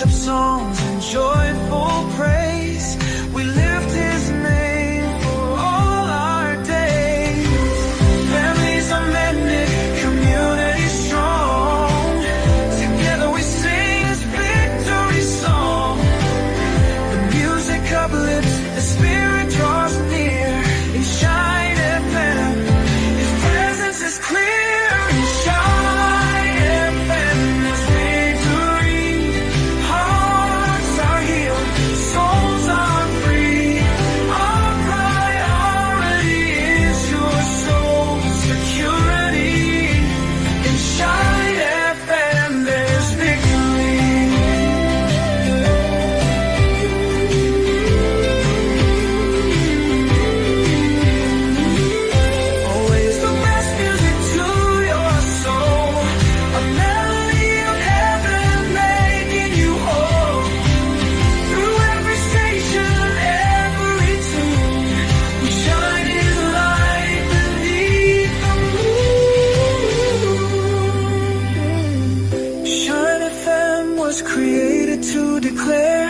worship songs and joyful praise. We lift His name for all our days. Families are mended, community strong. Together we sing His victory song. The music uplifts, the Spirit draws near. In Shine FM, His presence is clear. In Shine FM, there's victory. Hearts are healed, souls are free. Our priority is your soul's security. In Shine FM, there's victory. Always the best music to your soul. A melody of heaven making you whole. Through every station, every tune, we shine His light beneath the moon. Shine FM was created to declare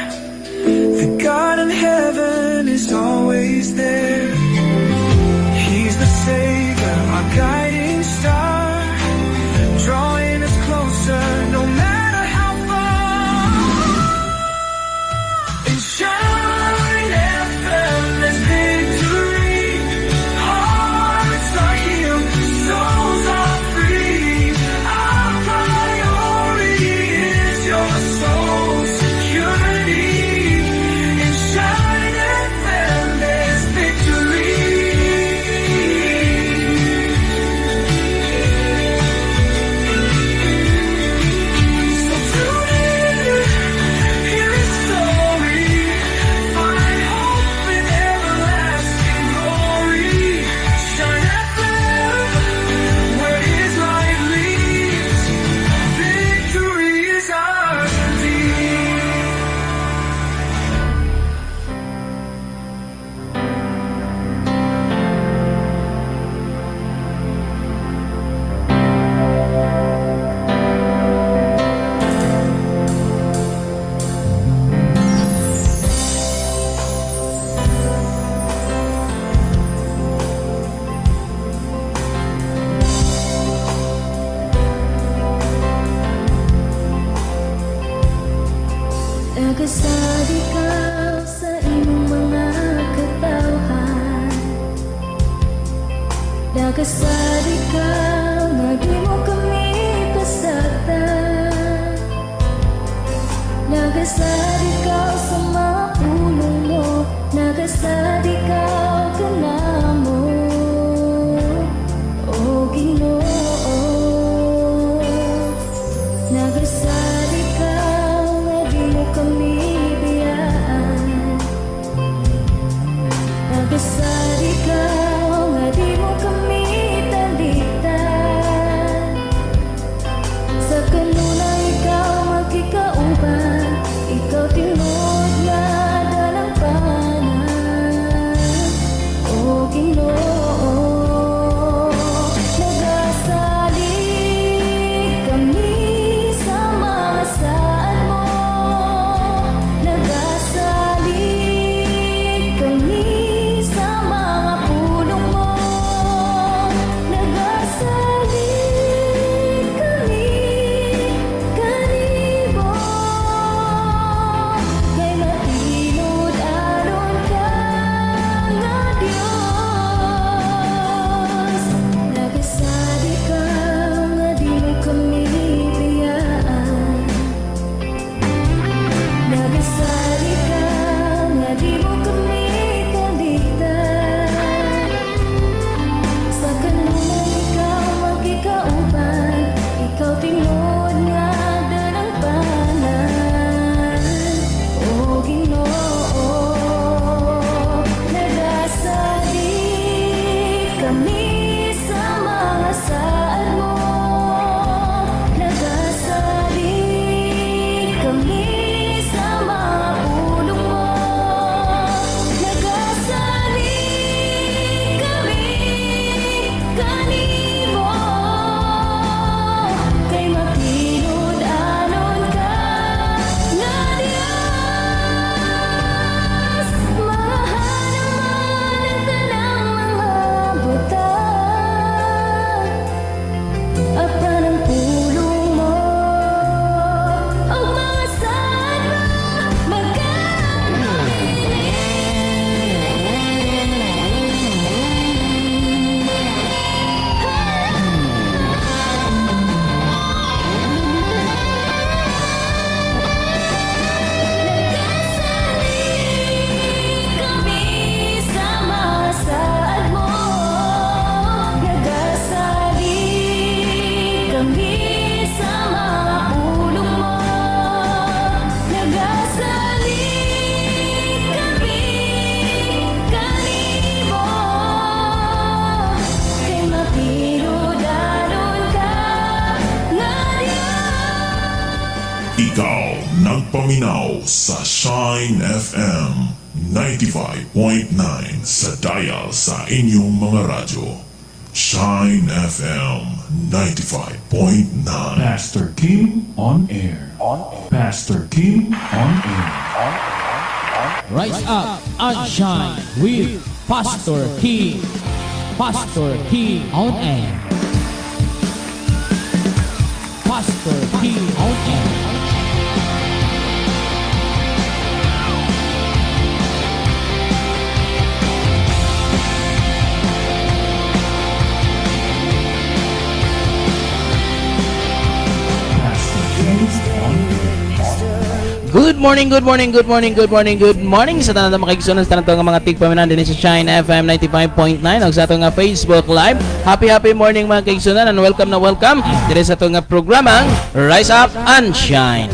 that God in heaven is always there. He's the Savior, our guiding star, drawing us closer no matter how far. In Shine FM, there's victory. Hearts are healed, souls are free. Our priority is your soul's security. In Shine FM, there's victory. So tune in, hear His story, find hope in everlasting glory. Shine FM, where His light leads, victory is ours indeed. Nagasad ikaw sa iyong mga katawhan. Nagasad ikaw na di mo kami pasagdan. Nagasad ikaw sa mga pulong mo. Nagasad ikaw kanamo, O Ginoo. Nagasad ikaw na di mo kami biyaan. Nagasad ikaw na di mo kami talitan. Sa kanuna ikaw magkikauban, ikaw tinod na dalampanan. paminaw sa Shine FM 95.9 sa dial sa inyong mga radyo. Shine FM 95.9. Pastor Kim on air. Pastor Kim on air. Rise up and shine with Pastor King. Pastor King on air. Pastor King on air. Good morning, good morning, good morning, good morning, good morning sa tanan ng mga kaigsunan sa tanan ng mga tigpaminan din sa Shine FM 95.9 o sa ato nga Facebook Live. Happy morning mga kaigsunan and welcome na welcome dito sa ato nga programang Rise Up and Shine.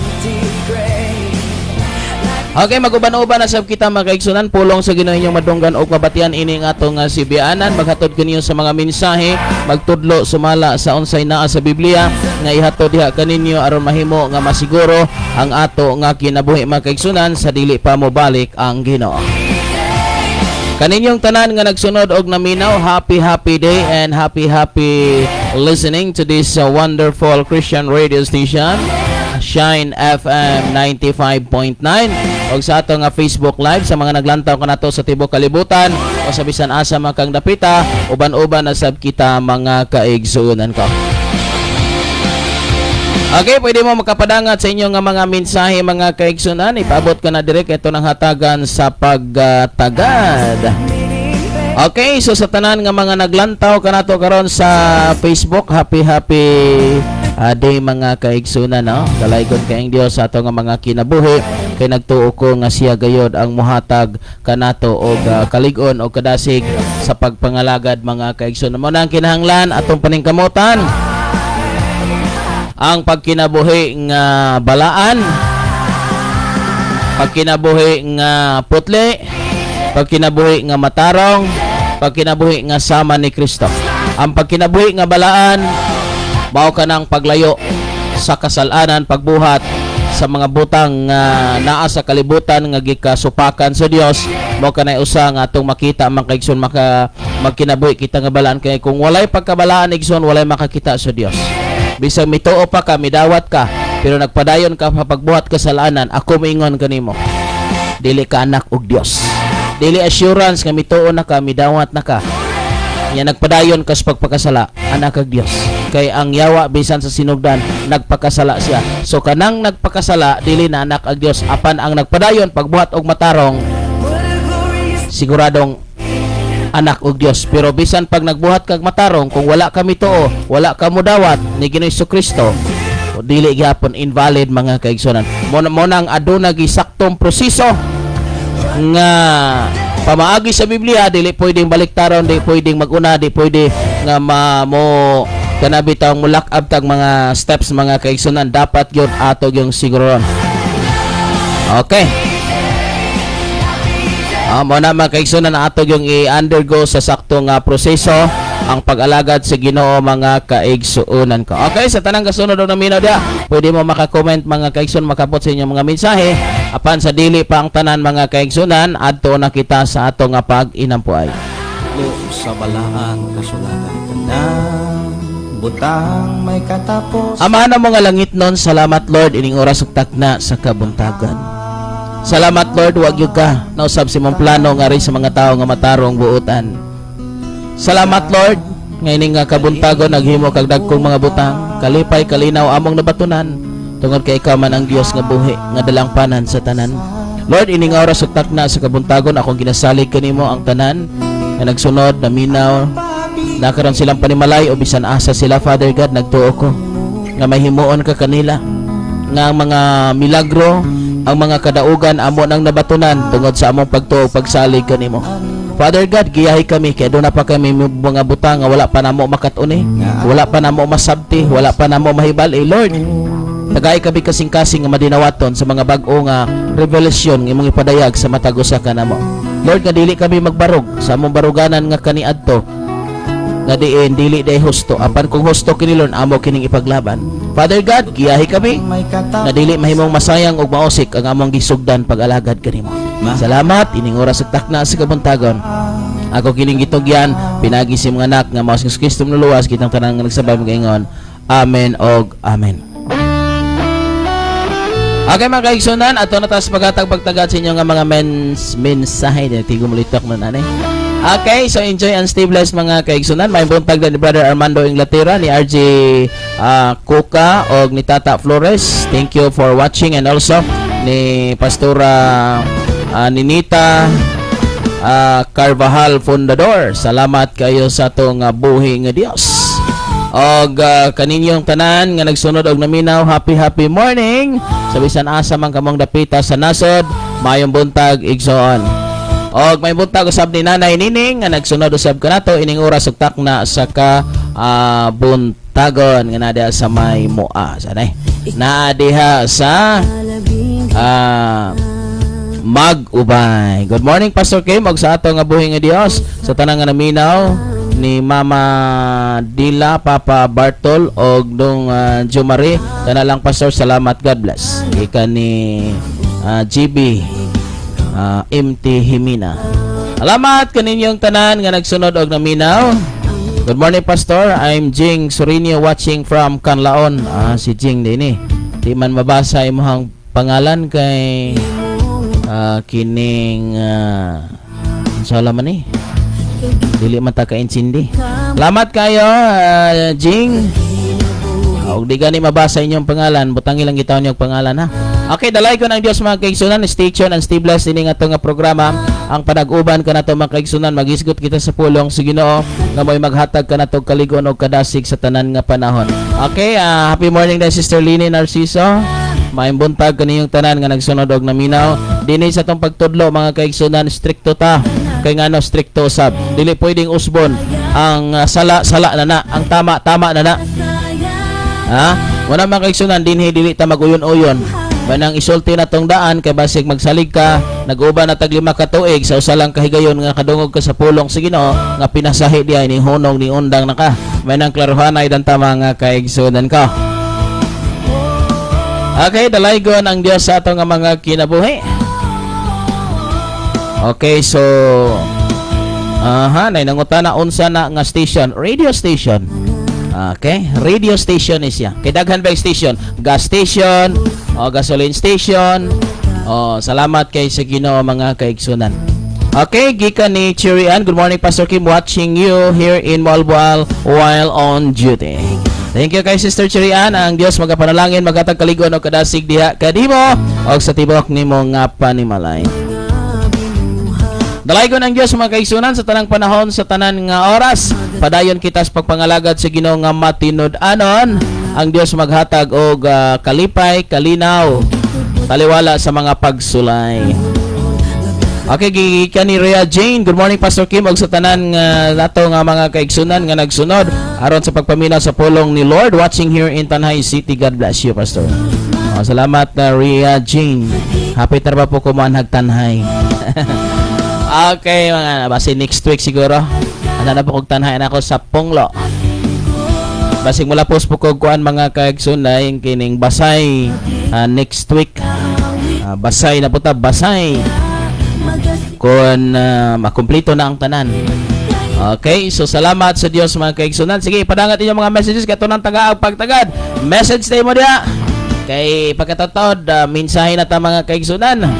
Okay, maguban-uban na sab kita mga kaigsunan, pulong sa Ginoo inyong madunggan og mabatian ini nga atong sibianan, maghatod kaniyo sa mga mensahe, magtudlo sumala sa unsay naa sa Biblia nga ihatod diha kaninyo aron mahimo nga masiguro ang ato nga kinabuhi mga kaigsunan sa dili pa mobalik ang Ginoo. Kaninyong tanan nga nagsunod og naminaw, happy day and happy listening to this wonderful Christian radio station Shine FM 95.9 o sa ato nga Facebook Live sa mga naglantaw kanato sa tibok kalibutan o sa bisan asa makang dapita, uban-uban na sab kita mga kaigsuonan ko. Okay, pwede mo makapadangat sa inyo nga mga mensahe mga kaigsunan, ipaabot ka na direct ito ng hatagan sa pagtagad. Okay, so sa tanan nga mga naglantaw kanato karon sa Facebook, happy day mga kaigsunan, no? Dalaygon kayong Dios sa ato nga mga kinabuhi kay nagtuo ko nga siya gayod ang muhatag kanato og kalig-on o kadasig sa pagpangalagad mga kaigsunan. Mo na ang kinahanglan atong paningkamutan ang pagkinabuhi nga balaan, pagkinabuhi nga putli, pagkinabuhi nga matarong, pagkinabuhi nga sama ni Kristo. Ang pagkinabuhi nga balaan mao ka ng paglayo sa kasalanan, pagbuhat sa mga butang naa sa kalibutan nga gikasupakan sa Dios. Mao ka na usa nga atong makita mga kaigsoon, magkinabuhi kita nga balaan, kay kung walay pagkabalaan igsoon walay makakita sa Dios. Bisag mituo pa ka, midawat ka, pero nagpadayon ka sa pagbuhat kasalanan, ako moingon kanimo, dili ka anak og Dios. Dili assurance nga mituo na ka, midawat na ka, nya nagpadayon ka sa pagpakasala, anak kag Dios. Kay ang yawa bisan sa sinugdan nagpakasala siya. So kanang nagpakasala dili na anak ag Dios. Apan ang nagpadayon pagbuhat og matarong, siguradong anak og Dios. Pero bisan pag nagbuhat kag matarong, kung wala ka mituo, wala ka mudawat ni Ginoong Kristo, dili gyapon, invalid mga kaigsunan. Mo nang aduna gisaktong proseso nga pamaagi sa Biblia, dili pwedeng baliktaron, dili pwedeng maguna, dili pwede nga mo kanabi tawong mulak-ab tag mga steps mga kaigsunan. Dapat yun ato yung siguron. Okay, mo na mga kaigsunan ato yung i-undergo sa saktong proseso ang pag-alagad sa Ginoo mga kaigsuonan ko. Okay, sa tanang kasunod na minaw dia, pwede mo maka-comment mga kaigsunan, makapot sa inyong mga mensahe. Apan sa dili pa ang tanan mga kaigsunan, adto na kita sa ato nga pag-inampuay. Sa balaang kasulatan na butang may katapos. Ama na mga langit nun, salamat Lord ining oras ug takna sa kabuntagan. Salamat Lord, wag gyud ka nausab si mong plano nga rin sa mga tao nga matarong buutan. Salamat Lord nga ining kabuntagon naghimo kag dagkong mga butang, kalipay kalinaw among nabatunan tungod kay ikaw man ang Dios nga buhi nga dalangpanan sa tanan. Lord, ining oras ug takna sa kabuntagon akong ginasalig kanimo ang tanan nga nagsunod na minaw, nakaroon silang panimalay o bisan asa sila. Father God, nagtuo ko nga mahimuon ka kanila nga ang mga milagro, ang mga kadaugan amo nang nabatunan tungod sa among pagtuo pagsalig kanimo. Father God, giyahi kami kay doon na pa kami mga butang nga wala pa namo makatuni, wala pa namo masabti, wala pa namo mahibal. Lord, tagay kami kasing-kasing nga madinawaton sa mga bag-o nga revelasyon nga imong ipadayag sa matag usa ka namo. Lord, nga dili kami magbarog sa among baruganan nga kaniadto nga diin dili day husto apan kung husto kini Lord amo kining ipaglaban. Father God, giyahi kami may nga katapos. dili mahimong masayang ug mausik ang among gisugdan pag-alagad kanimo. Salamat ining oras ug takna sa kabuntagon. Ako kining gitugyan pinagi si mga anak nga mao si Kristo nuluwas kitang tanan nga nagsabay magaingon. Amen og amen. Okay mga kaigsunan, ato na taas pagtagad sa inyo nga mga mensahe na tigong mulitok na nanay. Okay, so enjoy and stay blessed mga kaigsunan. May buntag ni Brother Armando Inglaterra, ni RJ Kuka o ni Tata Flores. Thank you for watching, and also ni Pastora Ninita Carvajal Fundador. Salamat kayo sa itong buhi nga Dios. Og kaninyong tanan nga nagsunod og naminaw, happy morning. Sa bisan asa man kamong dapita sa nasod, mayong buntag igsoon. Og may buntag usab ni Nanay Nining nga nagsunod usab kanato ining oras ug takna sa buntagon nga nadiha sa may Moa. Sanay. Nadiha sa Mag-ubay. Good morning Pastor Kim og sa ato nga buhi nga Dios, sa tanang nga naminaw ni Mama Dila, Papa Bartol og dong Jumari. Kana lang Pastor, salamat, God bless. Ika ni GB MT Himina. Salamat kaninyong tanan nga nagsunod og naminaw. Good morning Pastor, I'm Jing Sorinio watching from Canlaon. Si Jing din di man mabasa imong pangalan kay kining salaman dili man ta kaintindi. Salamat kayo Jing. Og di gani mabasa inyong pangalan, butang ilang gitaon yung pangalan ha. Okay, dalay ko ng Dios mga kaigsunan, stay tuned and stay blessed ini nga nga programa. Ang panag-uban kanato mga kaigsunan, magisgot kita sa pulong sa Ginoo nga mo'y maghatag kanato kaligon og kadasig sa tanan nga panahon. Okay, happy morning day Sister Lini Narciso. Maayong buntag kaniyong tanan nga nagsunod og naminaw. Dinhi sa tong pagtudlo mga kaigsunan, stricto ta. Kay ngano stricto sab. Dili pwedeng usbon ang sala na ang tama na na. Ha? Wala mga kaigsunan dinhi dili ta maguyon-uyon. Manang isulti na tong daan kay basig magsalig ka, nag-uban na tag 5 ka tuig sa usa lang kahigayon nga kadungog ka sa pulong sa Ginoo nga pinasahi diay ni hunong ni undang na ka. Manang klarohanay dan tama nga kaigsunan ka. Okay, dalaygon ang Dios sa ato nga mga kinabuhi. Okay, so nay nangutana unsa na nga station, radio station. Okay, radio station is ya. Kay daghan ba station? Gas station, o gasoline station. O salamat kay sa Ginoo mga kaigsunan. Okay, gikan ni Chirian. Good morning Pastor Kim, watching you here in Malboal while on duty. Thank you kay Sister Chirian. Ang Dios magapanalangin magatag kaligon og kadasig diha kadimo og sa tibok nimo nga panimalay. Dalaygon ang Dios mga kaigsunan sa tanang panahon, sa tanan nga oras. Padayon kita sa pagpangalagad sa Ginoo nga matinud-anon. Ang Dios maghatag og kalipay, kalinaw, taliwala sa mga pagsulay. Okay, gikan ni Rhea Jane. Good morning Pastor Kim og sa tanan nga nato nga mga kaigsunan nga nagsunod aron sa pagpaminaw sa pulong ni Lord, watching here in Tanay City. God bless you Pastor. Salamat Rhea Jane. Happy tarba po ko man hagtanhay. Okay, mga basi next week siguro. Ana na po kog tanhayan ako sa Ponglo. Basig mula post po kog kuan mga kaigsunay kining basay next week. Basay na puta, basay. Kung makumpleto na ang tanan. Okay, so salamat sa Dios mga kaigsunan. Sige, padangat inyo mga messages kato nang tagaag pagtagad. Message tayo mo diha. Kay pagkatatod, mensahe na ta mga kaigsunan.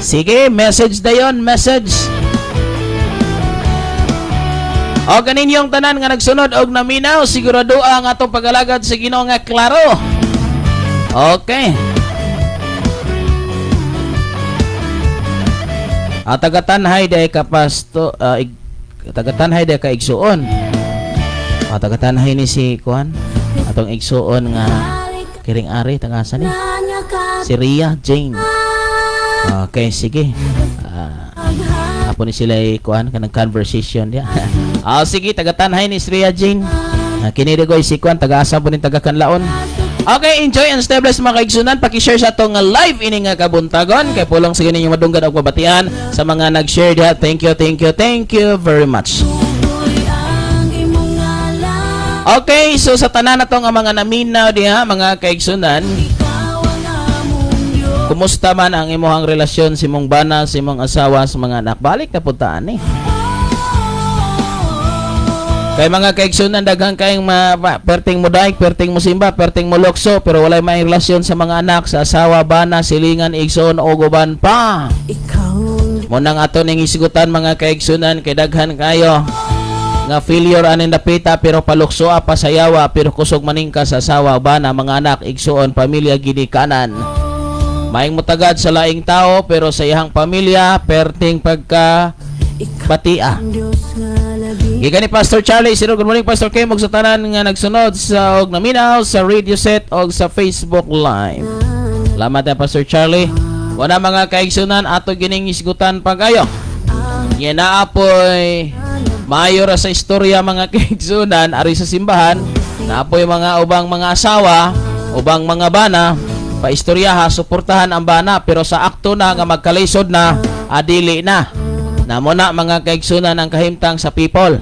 Sige, message dayon, message. O kaninyong tanan nga nagsunod og naminaw, sigurado ang atong pag-alagad sa Ginoo nga klaro. Okay. Tagatanhay day ka pasto, tagatanhay day ka igsuon. Tagatanhay ni si kuan atong igsuon nga kiring ari tagasa ni si Rhea Jane. Okay, sige. Apo ni sila kuan kanang conversation dia. Sige, tagatanhay ni Rhea Jane. Kini digoy si kuan taga-asa po ni taga-Kanlaon. Okay, enjoy and stay blessed mga kaigsunan. Paki-share sa atong live ini nga kabuntagon kay pulong sige ninyo madunggan og mabatian sa mga nag-share dia. Thank you very much. Okay, so sa tanan na tong mga naminaw diha, mga kaigsunan, kumusta man ang imuhang relasyon si mong bana, si mong asawa, sa mga anak? Balik na puntaan eh. Kay mga kaigsunan, daghang kayong perting mo daig, perting mo simba, perting mo lokso, pero walay may relasyon sa mga anak, sa asawa, bana, silingan, igsoon, o guban pa. Munang ato ning isigutan mga kaigsunan, kay daghan kayo nga failure anin dapita pero palukso pa sayawa pero kusog maning ka sa asawa, bana, mga anak, igsoon, pamilya, ginikanan. Maing mutagad sa laing tao pero sa iyang pamilya perting pagka batia. Gikan ni Pastor Charlie, good morning Pastor Kim, ug sa tanan nga nagsunod sa og naminaw sa radio set og sa Facebook Live. Salamat ya Pastor Charlie. Wala mga kaigsunan ato gining isgutan pagayo. Yan na apoy maayo ra sa istorya mga kaigsunan ari sa simbahan. Na apoy mga ubang mga asawa, ubang mga bana, paistoryaha, suportahan ang bana pero sa akto na nga magkalisod na adili na. Namo na mga kaigsunan ang kahimtang sa people.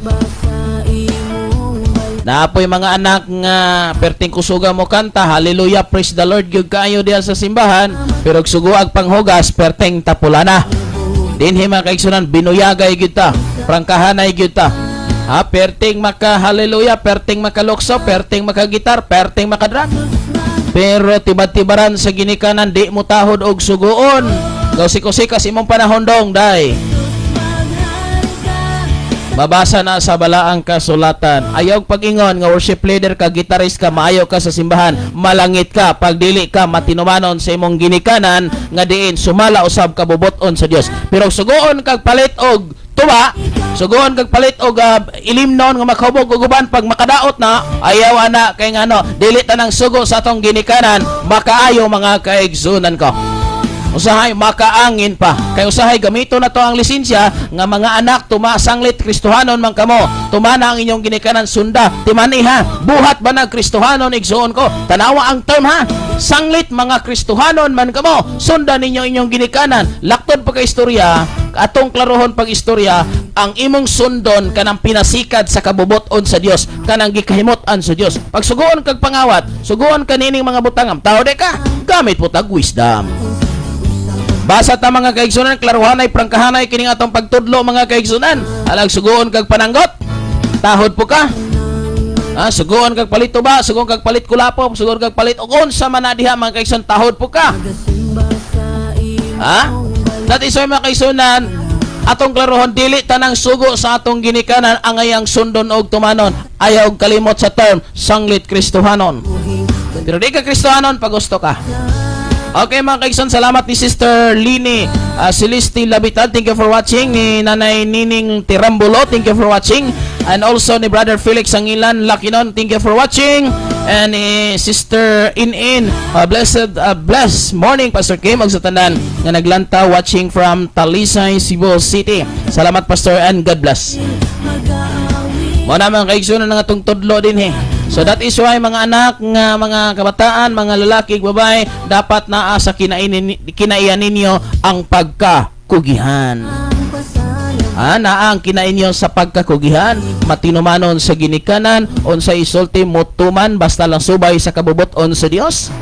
Naapoy mga anak nga perting kusuga mo kanta, hallelujah, praise the Lord, gyud kaayo diha sa simbahan, pero suguag panghugas perting tapulana. Dinhi mga kaigsunan binuyagay gyud ta, prangkahanay gyud ta. Ha, perting maka hallelujah, perting makalokso, perting makagitar, perting makadrum. Pero tibad-tibaran sa ginikanan di mo tahod og suguon. Gausik-usikas imong panahon dong, day. Mabasa na sa balaang kasulatan. Ayaw pag-ingon nga worship leader ka, gitarist ka, maayo ka sa simbahan, malangit ka, pagdili ka, matinumanon sa imong ginikanan, nga diin sumala usab ka buboton sa Dios. Pero sugoon kag palit og tuwa, sugoon kag palit og ilimnon nga makahubog og uban pag makadaot na, ayaw ana kay ngano, dili ta nang sugo sa atong ginikanan, makaayo mga kaigsunan ko. Usahay makaangin pa. Kay usahay gamito na to ang lisensya nga mga anak tumasanglit Kristohanon man kamo. Tumana ang inyong ginikanan sunda. Timani ha. Buhat ba na Kristohanon igsuon ko? Tanawa ang term ha. Sanglit mga Kristohanon man kamo. Sunda ninyo inyong ginikanan. Laktod pagka-istorya, atong klarohon pag-istorya, ang imong sundon kanang pinasikad sa kabuboton sa Dios, kanang gikahimot-an sa Dios. Pag suguon kag pangawat, suguon kanining mga butangam, tao de ka, gamit po tag wisdom. Basa ta mga kaigsunan, klaruhanay, prangkahanay kining atong pagtudlo mga kaigsunan. Alag suguon kag pananggot, tahod po ka. Suguon kag palit tuba, suguon kag palit kulapop, suguon kag palit ukon sa manadiha mga kaigsunan, tahod po ka. That is why mga kaigsunan, atong klaruhon, dili tanang sugo sa atong ginikanan ang ayang sundon og tumanon. Ayaw og kalimot sa term, sanglit Kristohanon. Pero di ka Kristohanon pag gusto ka. Okay mga kaigsoon, salamat ni Sister Lini Celeste Labitan, thank you for watching. Ni Nanay Nining Tirambulo, thank you for watching. And also ni Brother Felix Sangilan Lakinon, thank you for watching. And ni Sister In blessed morning Pastor Kim og sa tanan nga naglanta watching from Talisay, Cebu City. Salamat Pastor and God bless. Mo na mga kaigsoon nga atong tudlo din So that is why mga anak, nga mga kabataan, mga lalaki, babae, dapat naa sa kinaiyan ninyo ang pagkakugihan. Naa ang kinain nyo sa pagkakugihan, matinumanon sa ginikanan, on sa isulti mutuman, basta lang subay sa kabuboton sa Dios.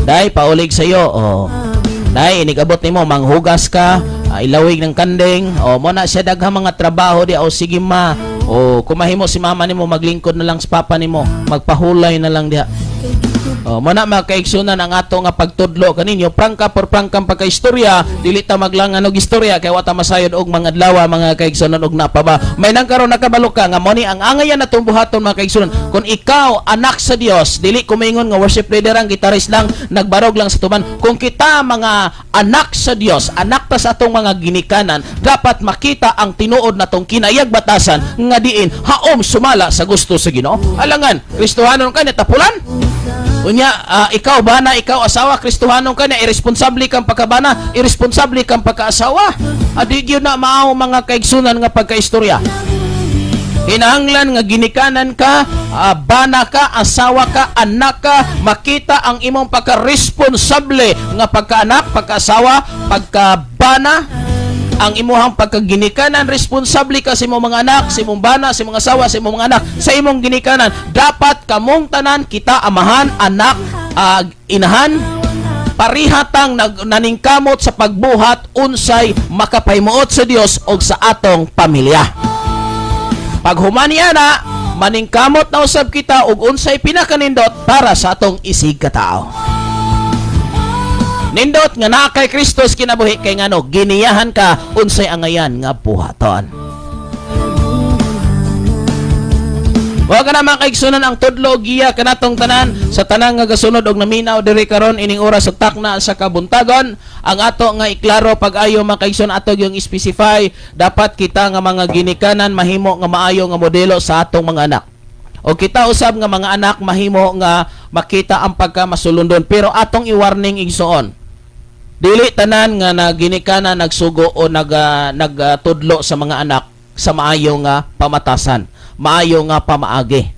Dahil paulig sa iyo, dahil inigabot nimo manghugas ka, ilawig ng kandeng, mo na siya daghang mga trabaho di, sige ma, kumahimo si mama nimo, maglingkod na lang sa papa nimo, magpahulay na lang diha. Mana makaigsunan ang ato nga pagtudlo kaninyo, prangka por prangkang pagkaistorya, dili ta maglangan og istorya kay wata masayod og mga adlaw mga kaigsunan og napaba. May nang karon nakabalo ka nga mo ni ang angayan natong buhaton mga kaigsunan. Kung ikaw anak sa Dios, dili ko maingon nga worship leader ang gitarist lang, nagbarog lang sa tuban. Kung kita mga anak sa Dios, anak ta sa atong mga ginikanan, dapat makita ang tinuod natong kinayag batasan nga diin haom sumala sa gusto sa Ginoo. Alangan, Kristohanon ka ni tapulan? Unya, ikaw bana, ikaw asawa, Kristohanon ka na, irresponsable kang pagkabana, irresponsable kang pagkaasawa. Adi yun na maaw mga kaigsunan nga pagkaistorya. Hinahanglan nga ginikanan ka, bana ka, asawa ka, anak ka, makita ang imong pagka-responsable nga pagkaanak, pagkaasawa, pagkabana, ang imuhang pagkaginikanan, responsable ka sa imong mga anak, sa imong bana, sa imong asawa, sa imong mga anak, sa imong ginikanan. Dapat kamong tanan, kita, amahan, anak, inahan, parihatang naningkamot sa pagbuhat unsay makapaymuot sa Dios o sa atong pamilya. Pag humani ana, maningkamot na usab kita og unsay pinakanindot para sa atong isig katao. Nindot nga naa kay Kristo kinabuhi kay ngano giniyahan ka unsay angayan nga buhaton. Wa ka na makaigsunan ang tudlo giya kanatong tanan sa tanang nga gasunod og naminaw diri karon ining oras sa takna sa kabuntagon. Ang ato nga iklaro pag-ayo makaigsun ato yung specify dapat kita nga mga ginikanan mahimo nga maayo nga modelo sa atong mga anak. O kita usab nga mga anak mahimo nga makita ang pagkamasulundon pero atong i-warning igsuon. Dili tanan nga naginikanan nagsugo o nagtudlo sa mga anak sa maayo nga pamatasan, maayo nga pamaagi,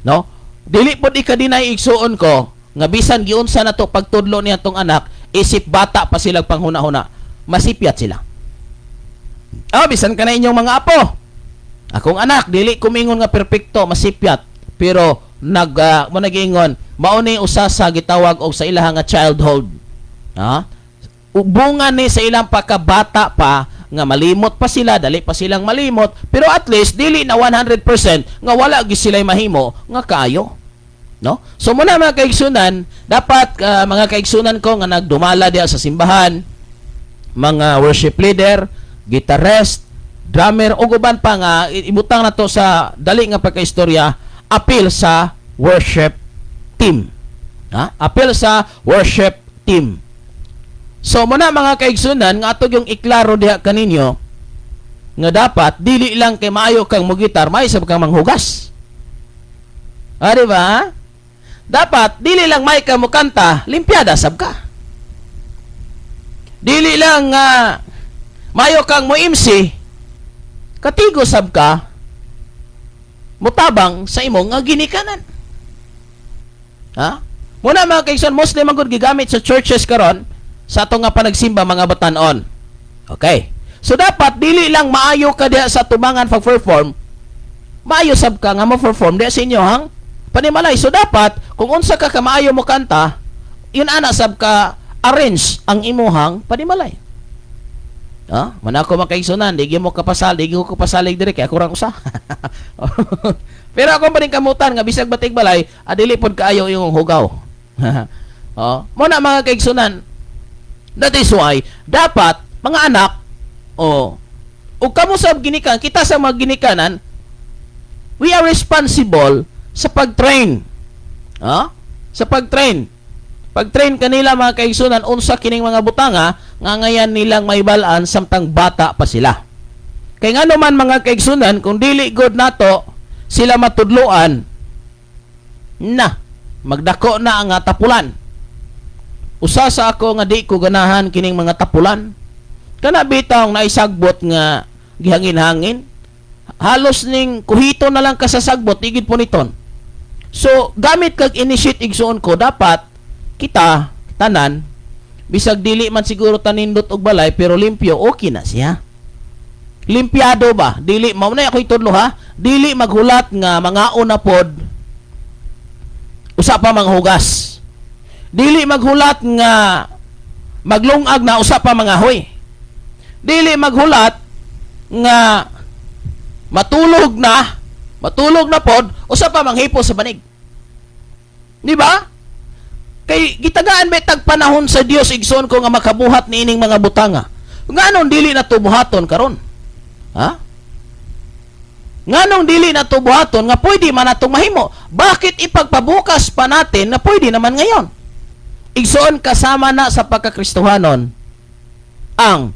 no? Dili pod ikadinay igsuon ko nga bisan giunsa nato pagtudlo niya tong anak, isip bata pa sila panghuna-huna, masipyat sila. Bisan ka na inyong mga apo. Akong anak dili kumingon nga perpekto, masipyat, pero mo nagingon mao ni usa sa gitawag og sa ilaha nga childhood. Ubungan ni sa ilang pagkabata pa nga malimot pa sila, dali pa silang malimot, pero at least dili na 100% nga wala gi sila mahimo nga kaayo, no? So muna mga kaigsunan, dapat mga kaigsunan ko nga nagdumala diha sa simbahan, mga worship leader, guitarist, drummer ug uban pa nga ibutang nato sa dali nga pagkaistorya, appeal sa worship team. Appeal sa worship team. So muna mga kaigsunan nga ato yung iklaro diha kaninyo nga dapat dili lang kay maayo kang mogitar, may sab kang manghugas. Di ba? Dapat dili lang may ka mo kanta, limpyada sab ka. Dili lang maayo kang mo MC, katigo sab ka, mutabang sa imong nga ginikanan. Muna mga kaigsunan, Muslim ang gigamit sa churches karon sa ato nga panagsimba mga batanon. Okay. So dapat dili lang maayo ka diha sa tubangan pag-perform, maayo sab ka nga mo-perform diha sa inyo hang panimalay. So dapat kung unsa ka maayo mo kanta, yun ana sab ka arrange ang imuhang panimalay. Man ako makaigsunan, di mo kapasal, di ko kapasalig diri kay ako rang usa. Pero ako pa rin kamutan nga bisag batig balay, adili pod kaayo yung hugaw. Mo na mga kaigsunan. That is why, dapat, mga anak, o kamo sa ginikan, kita sa mga ginikanan, we are responsible sa pag-train. Sa pag-train. Pag-train kanila mga kaigsunan, unsa kining mga butanga, nga ngayon nilang maibalaan samtang bata pa sila. Kaya nga naman mga kaigsunan, kung dili good nato, sila matudluan, magdako na ang tapulan. Usa sa ako nga di ko ganahan kining mga tapulan. Kana bitaw naisagbot nga gihangin-hangin. Halos ning kuhito na lang kasasagbot igid po niton. So gamit kag initiate igsuon ko dapat kita tanan bisag dili man siguro tanindot og balay pero limpyo okay na siya. Limpyado ba? Dili mao na ako itudlo ha. Dili maghulat nga mangaon na pod usa pa manghugas. Dili maghulat nga maglungag na usa pa mga hoy. Dili maghulat nga matulog na pod usa pa manghipo sa banig. Di ba? Kay gitagaan may tagpanahon sa Dios igsoon ko nga makabuhat niining mga butanga. Nganon dili na tubuhaton karon? Nganong dili na tubuhaton nga pwede man natong mahimo? Bakit ipagpabukas pa natin na pwede naman ngayon? Igsoon kasama na sa pagkakristohanon ang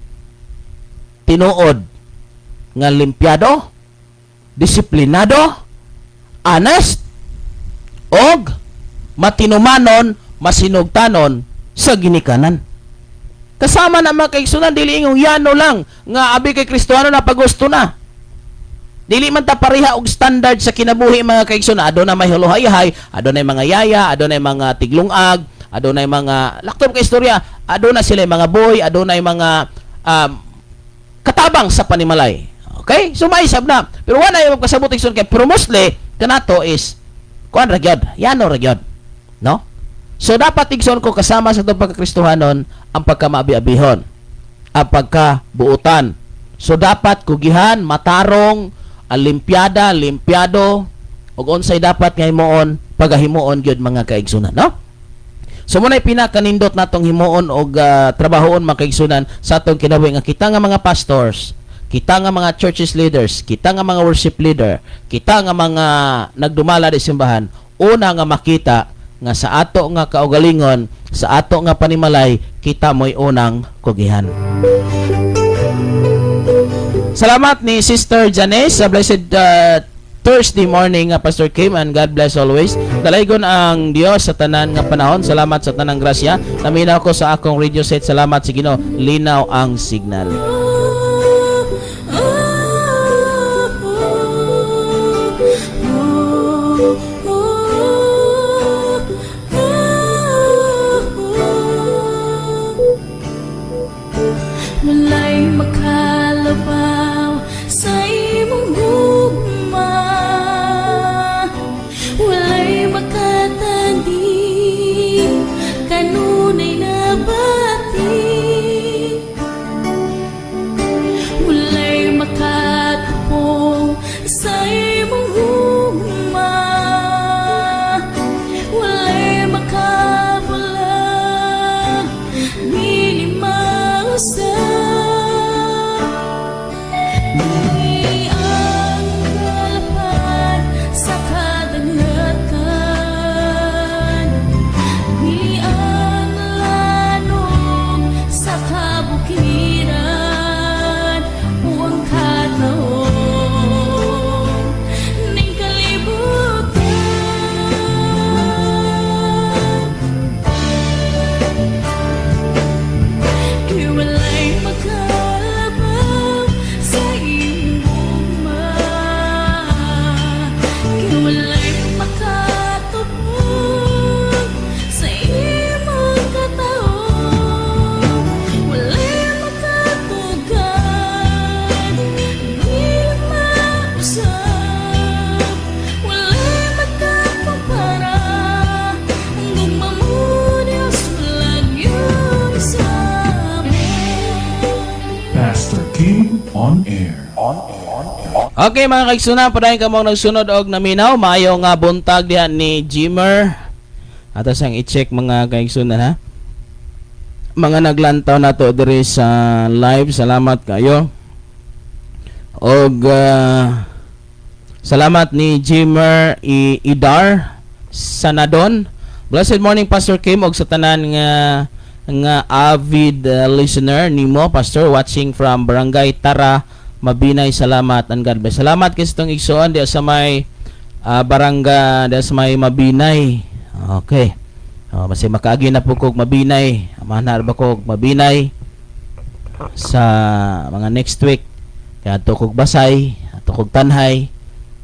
tinuod nga limpyado, disiplinado, honest, og matinumanon, masinugtanon sa ginikanan. Kasama na mga kaigsunan, dili ingong yano lang nga abi kay kristohano na pagusto na. Dili man ta pareha og standard sa kinabuhi mga kaigsunan. Adunay may huluhay-hay, adunay mga yaya, adunay mga tiglungag, adunay mga laktom ka istorya, adunay sila mga boy, adunay mga katabang sa panimalay. Okay? So maisab na. Pero wala yung kasabot igsoon kay pero mostly kanato is kuan ra gyud, yano ra gyud. No? So dapat igsoon ko kasama sa itong pagkakristohanon ang pagkamaabi-abihon, ang pagkabuutan. So dapat kugihan, matarong, limpyada, limpyado, ug unsay dapat nga himuon, pagahimuon gyud mga kaigsunan, no? So muna'y pinakanindot natong himuon og trabahoon mga kaigsunan sa atong kinabuhi nga kita nga mga pastors, kita nga mga churches leaders, kita nga mga worship leader, kita nga mga nagdumala di simbahan, una nga makita nga sa ato nga kaugalingon, sa ato nga panimalay, kita mo'y unang kugihan. Salamat ni Sister Janice sa blessed Thursday morning, Pastor Kim, and God bless always. Dalaygon ang Dios sa tanan nga panahon. Salamat sa tanang grasya. Naminaw ko sa akong radio set. Salamat sa Ginoo. Linaw ang signal. Walay makalabaw sa imong gugma, walay makatandi kanunay nabati, walay makatupong sa imong gugma, walay makabulang dili mausap. Pastor King on air. Okay mga kaigsunan, padayon ka mong nagsunod og naminaw. Maayo nga buntag diha ni Jimmer. Ato sang i-check mga kaigsunan ha. Mga naglantaw na to diri sa live, salamat kayo. Og salamat ni Jimmer Idar Sanadon. Blessed morning Pastor Kim og sa tanan nga avid listener nimo Pastor, watching from Barangay Tara, Mabinay. Salamat and God bless. Salamat kay itong igsoon di sa may barangay di sa may Mabinay. Okay. Basta makaagi na po kog Mabinay. Amanar ba kog Mabinay sa mga next week. Kaya ato kog Basay, ato kog Tanhay.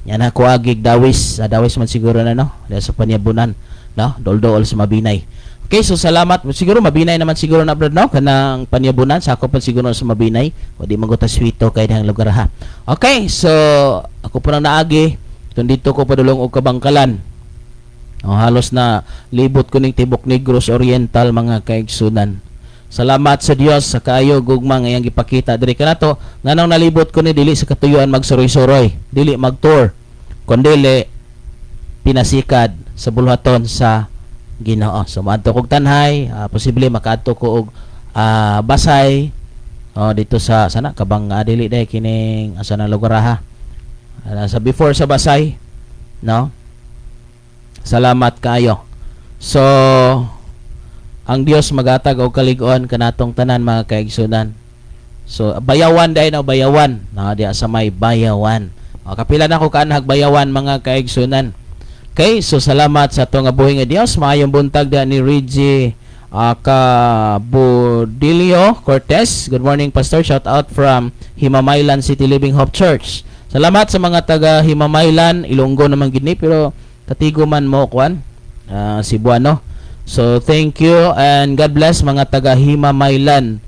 Yan ako agig Dawis. Dawis man siguro na no. Di sa Panyabunan, no? Doldol sa Mabinay. Okay, so salamat. Siguro Mabinay naman siguro na brad no kanang Panyabunan sa ako pa siguro sa Mabinay. O di maguta swito kay dang lugar ha. Okay, so ako po nang naagi. Dito ko padulong og Kabangkalan. Halos na libot ko ning Tibok Negros Oriental mga kaigsunan. Salamat sa Dios sa kaayo gugma nga iyang gipakita diri kanato. Nganong nalibot ko ni dili sa katuyuan magsuroy-suroy, dili mag-tour, kundi pinasikad sa bulhaton sa Ginoo. So maadto kog Tanhay, posible makaadto ko og Basay. Dito sa sana kabang dili day kining asa na lugar ha. Sa before sa Basay, no? Salamat kayo. So ang Dios magatag og kalig-on kanatong tanan mga kaigsunan. So bayawan day na bayawan, diya sa may bayawan. Kapila na ko kanhag bayawan mga kaigsunan. Okay, so salamat sa atong buhi nga Dios. Maayong buntag da ni Reggie Cabudilio Cortez. Good morning Pastor. Shout out from Himamaylan City Living Hope Church. Salamat sa mga taga Himamaylan, Ilonggo naman gid ni pero Katigo man mo kwan, Cebuano. So thank you and God bless mga taga Himamaylan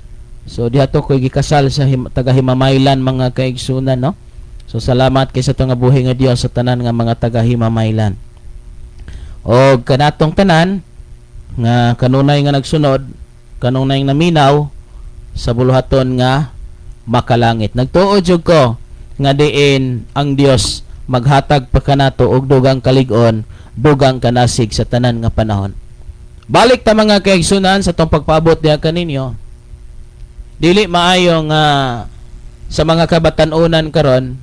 So dihato ko gikasal sa taga Himamaylan mga kaigsunan, no? So salamat kay sa to nga buhi nga Dios sa tanan nga mga taga Himamaylan. Og kanatong tanan nga kanunay nga nagsunod, kanunay nga naminaw sa buluhaton nga makalangit. Nagtuod jud ko nga diin ang Dios maghatag pa kanato og dugang kalig-on, dugang kanasig sa tanan nga panahon. Balik ta mga kaigsunan sa tong pagpaabot diha kaninyo. Dili maayo nga sa mga kabatan-unan karon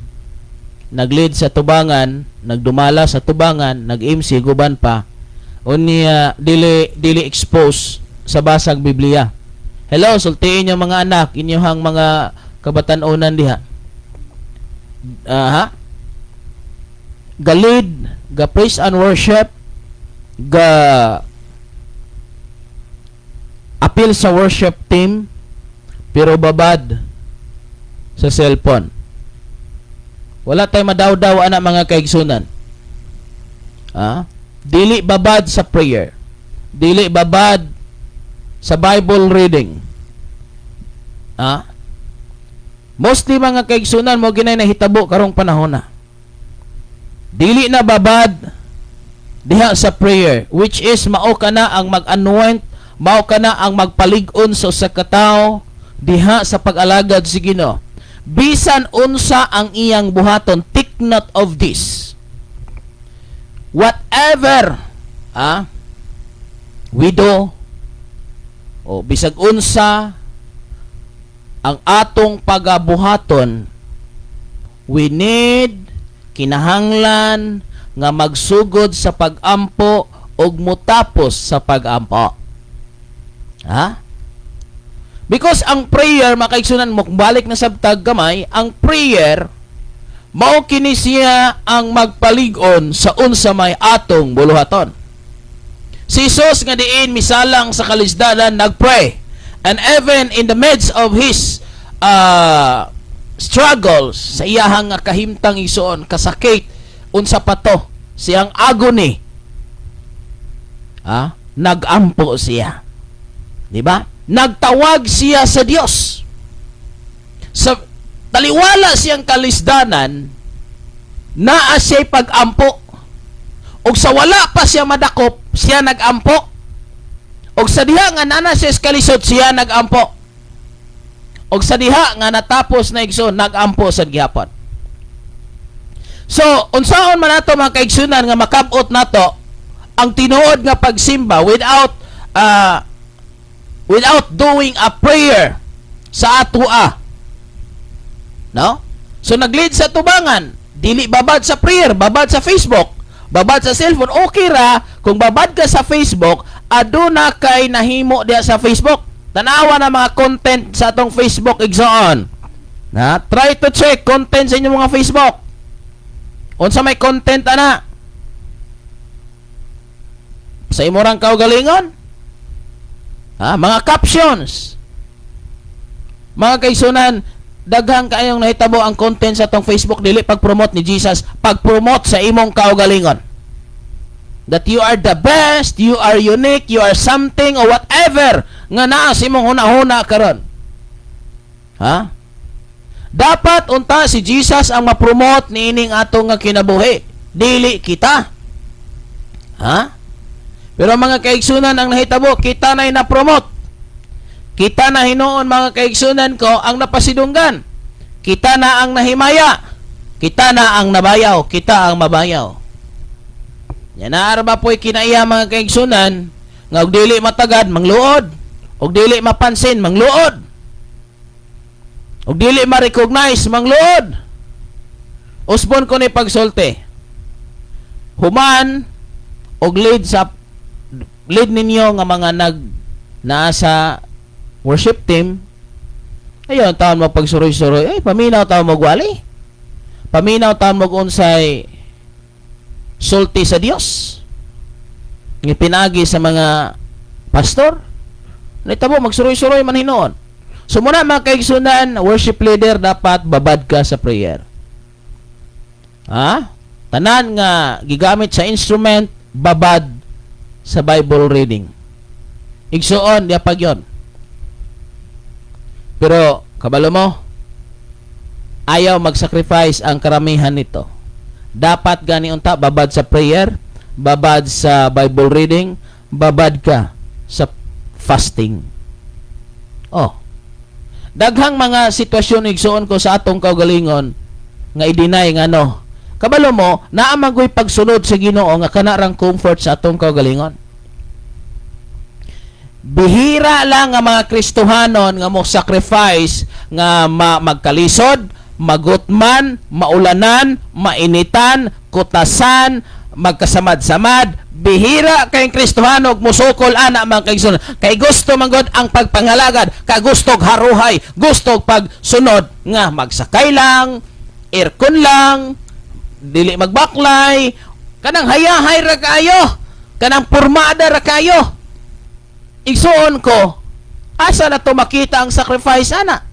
nag-lead sa tubangan, nagdumala sa tubangan, nag-MC guban pa unya dili expose sa basag Biblia. Hello, sultiin yung mga anak, inyong mga kabatan-unan diha. Ga lead, ga praise and worship, ga appeal sa worship team, pero babad sa cellphone. Wala tay madawdaw ana mga kaigsunan. Dili babad sa prayer. Dili babad sa Bible reading. Mostly mga kaigsunan mo ginay nahitabo karong panahon na. Dili na babad diha sa prayer, which is mao kana ang mag-anoint, mao kana ang magpalig-on sa usa ka tawo diha sa pag-alagad sa Ginoo. Bisan unsa ang iyang buhaton, take note of this. Whatever we do, o bisag unsa ang atong pagabuhaton, we need, kinahanglan nga magsugod sa pag-ampo ug mutapos sa pag-ampo. Because ang prayer, makaigsunan mo, kung balik na sabtag gamay, ang prayer, mao kini siya ang magpalig-on sa unsa may atong buluhaton. Si Jesus nga diin misalang sa kalisdanan nagpray, and even in the midst of his struggles, sa iyahang kahimtang igsoon, kasakit, unsa pa to, siyang agony, nagampo siya. Di ba? Nagtawag siya sa Dios. Sa taliwala siyang kalisdanan, naa siya pag-ampo. Og sa wala pa siya madakop, siya nag-ampo. Og sa diha nga nana siya kalisod, siya nag-ampo. Og sa diha nga natapos na igsoon, nag-ampo sa gihapon. So, unsaon man nato mga kaigsunan nga makabot nato ang tinuod nga pagsimba without doing a prayer sa atua. No? So nag-lead sa tubangan, dili babad sa prayer, babad sa Facebook, babad sa cellphone. Okay ra kung babad ka sa Facebook, aduna kay nahimo diha sa Facebook. Tanawa na mga content sa atong Facebook igsoon. Try to check content sa inyong mga Facebook. Unsa may content ana? Sa imorang kaugalingon? Mga captions. Mga kaigsunan, daghang kaayong nahitabo ang content sa atong Facebook, dili pag-promote ni Jesus, pag-promote sa imong kaugalingon. That you are the best, you are unique, you are something or whatever nga naa sa imong huna-huna karon. Dapat unta si Jesus ang ma-promote niining atong nga kinabuhi, dili kita. Pero mga kaigsunan ang nahitabo, kita na'y na-promote. Kita na hinuon mga kaigsunan ko ang napasidunggan. Kita na ang nahimaya. Kita na ang nabayaw. Kita ang mabayaw. Yan na arba po'y kinaiya mga kaigsunan nga og dili matagad, mangluod. Og dili mapansin, mangluod. Og dili ma-recognize, mangluod. Usbon ko ni pagsulti. Human og lead ninyo nga mga nasa worship team, ayun, taon mo pagsuroy-suroy, paminaw taon mo gwali. Paminaw taon mo unsay sulti sa Dios. Ngipinagi sa mga pastor. Nitabo, magsuroy-suroy man hinoon. So muna mga kaigsunan, worship leader, dapat babad ka sa prayer. Tanan nga gigamit sa instrument, babad sa Bible reading. Igsuon, yapag yun. Pero kabalo mo, ayaw mag-sacrifice ang karamihan nito. Dapat gani unta babad sa prayer, babad sa Bible reading, babad ka sa fasting. Oh. Daghang mga sitwasyon igsuon ko sa atong kaugalingon nga i-deny nga no. Kabalo mo, naamagoy pagsunod sa Ginoo nga kanarang comfort sa atong kaugalingon. Bihira lang nga mga Kristohanon nga mo sacrifice nga magkalisod, magutman, maulanan, mainitan, kutasan, magkasamad-samad. Bihira kay Kristohano musukol ana mga kaigsoon. Kay gusto manggod ang pagpangalagad, kay gustog haruhay, gustog pagsunod nga magsakay lang, aircon lang, dili magbaklay, kanang hayahay ra kayo, kanang pormada ra kayo. Igsuon ko, asa na to makita ang sacrifice ana?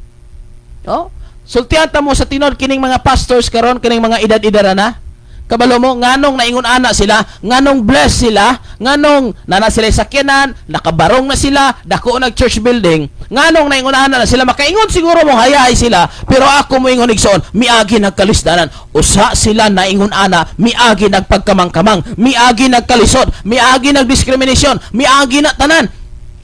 Oh? Sultihan ta mo sa tinod kining mga pastors karon, kining mga edad-edara na. Kabalo mo, nganong naingon ana sila, nganong bless sila, nganong nana sila sakyanan, nakabarong na sila, dako nag church building, nganong naingon ana na sila, makaingon siguro mo hayahay sila, pero ako mo ingon igsoon, miagi nagkalisdanan, usa sila naingon ana, miagi nagpagkamang-kamang, miagi nagkalisod, miagi nagdiskriminasyon, miagi na tanan.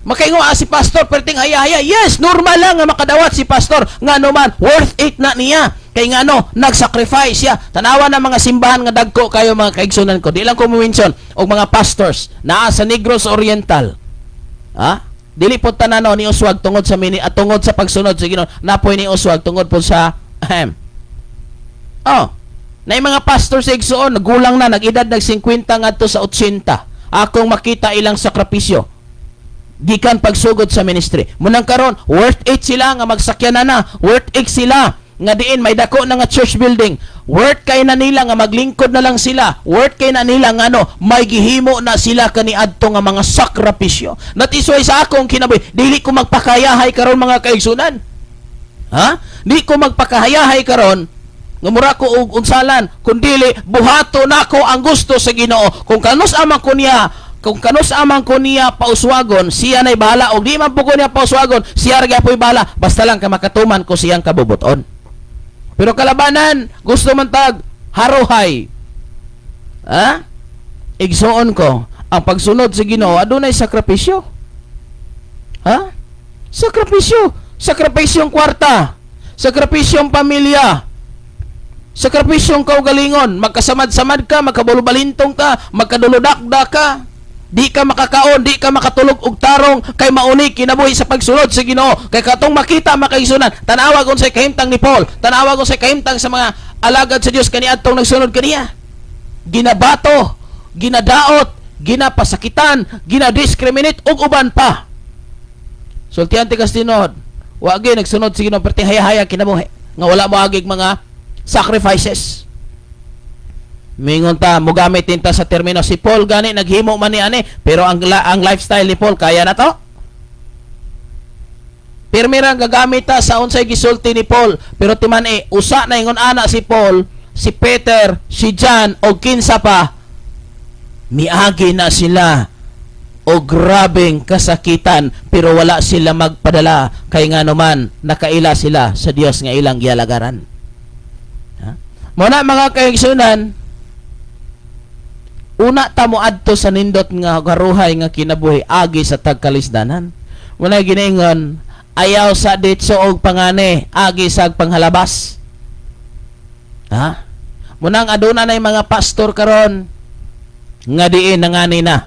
Makaingon si pastor perting hayahaya. Yes, normal lang nga makadawat si pastor. Ngano man, worth it na niya. Kay ngano, nag-sacrifice siya. Tanawa na mga simbahan nga dagko kayo mga kaigsunan ko. Di lang ko mention og mga pastors naa sa Negros Oriental. Ha? Dili po tanano ni uswag tungod sa tungod sa pagsunod sa Ginoo. Napoy ni uswag tungod po sa na mga pastors sa igsuon nagulang na, nag-edad nag 50 ngadto sa 80. Akong makita ilang sakripisyo gikan pagsugod sa ministry. Munang karon worth it sila nga magsakyanan na, worth it sila nga diin may dako na nga church building, worth kay na nila nga maglingkod na lang sila, worth kay na nila nga may gihimo na sila kaniadto nga mga sakripisyo. Natisway sa akong kinabuhi, dili ko magpakayahay karon mga kaigsunan. Ha? Di ko magpakayahay karon nga mura ko og unsalan, kundili buhato nako ang gusto sa Ginoo. Kung kanus amang ko niya pauswagon, siya na'y bahala. O di man po ko niya pauswagon, siya rin po'y bahala. Basta lang kamakatuman ko siyang kabubuton. Pero kalabanan, gusto man tag haruhay. Ha? Igsuon ko, ang pagsunod sa Ginoo, adunay sakripisyo. Ha? Sakripisyo. Sakripisyong kwarta. Sakripisyong pamilya. Sakripisyong kaugalingon. Magkasamad-samad ka, magkabulubalintong ka, magkaduludakda ka. Di ka makakaon, di ka makatulog og tarong kay mauni kinabuhi sa pagsunod sa Ginoo. Kay katong makita makaigsunan, tanawa kon sa kahimtang ni Paul, tanawa kon sa kahimtang sa mga alagad sa Dios kaniadtong nagsunod kaniya. Ginabato, ginadaot, ginapasakitan, ginadiscriminate ug uban pa. Sultihan ti kastinod, wa gyud nagsunod sa Ginoo perti hayahaya kinabuhi nga wala mo agig mga sacrifices. Mingon ta, mogamit tinta sa termino si Paul gani naghimo man ni ani, pero ang lifestyle ni Paul kaya na to. Pirmira gagamit ta sa unsay gisulti ni Paul, pero timan usa na ingon ana si Paul, si Peter, si John og kinsa pa miagi na sila o grabeng kasakitan, pero wala sila magpadala kay ngano man nakaila sila sa Dios nga ilang gialagaran. Ha? Muna mga kaigsunan, una ta mo adto sa nindot nga garuhay nga kinabuhi agi sa tagkalisdanan. Wala ginaingon ayaw sa ditso og pangani agi sa panghalabas. Ha? Munang aduna nay mga pastor karon nga diin nangani na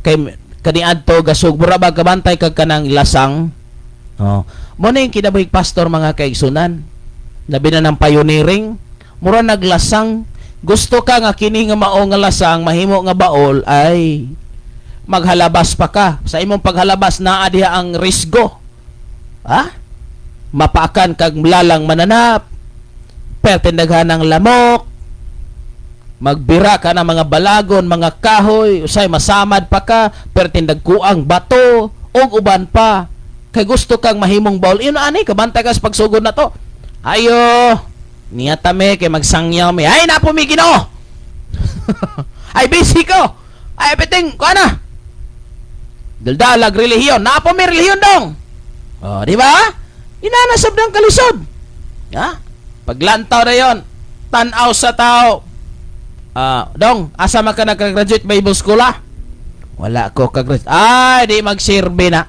kay kaniadto gasug mura ba kabantay kag kanang lasang. Mo na yung kinabuhi pastor mga kaigsunan. Labi na ng pioneering, mura naglasang. Gusto ka nga kini nga mao nga lasang mahimo nga baol ay maghalabas pa ka. Sa imong paghalabas naa diha ang risgo. Ha? Mapaakan kag lalang mananap. Pertindaghan ng lamok. Magbira ka ng mga balagon, mga kahoy, usay masamad pa ka, pertindagkuang bato, ug uban pa. Kay gusto kang mahimong baol. Ino ani kabantay ka sa pagsugod na to. Ayo, niya tame kay magsangyaw mi. Ay na po mi Ginoo. Ay busy ko. Ay piting ko na. Daldalag relihiyon. Na po mi relihiyon dong. Oh, di ba? Inanasab ng kalisod. Ha? Paglantaw na yon, tanaw sa tao. Dong, asa man ka nag-graduate Bible School Wala ko kag-graduate. Ay, di magsirbe na.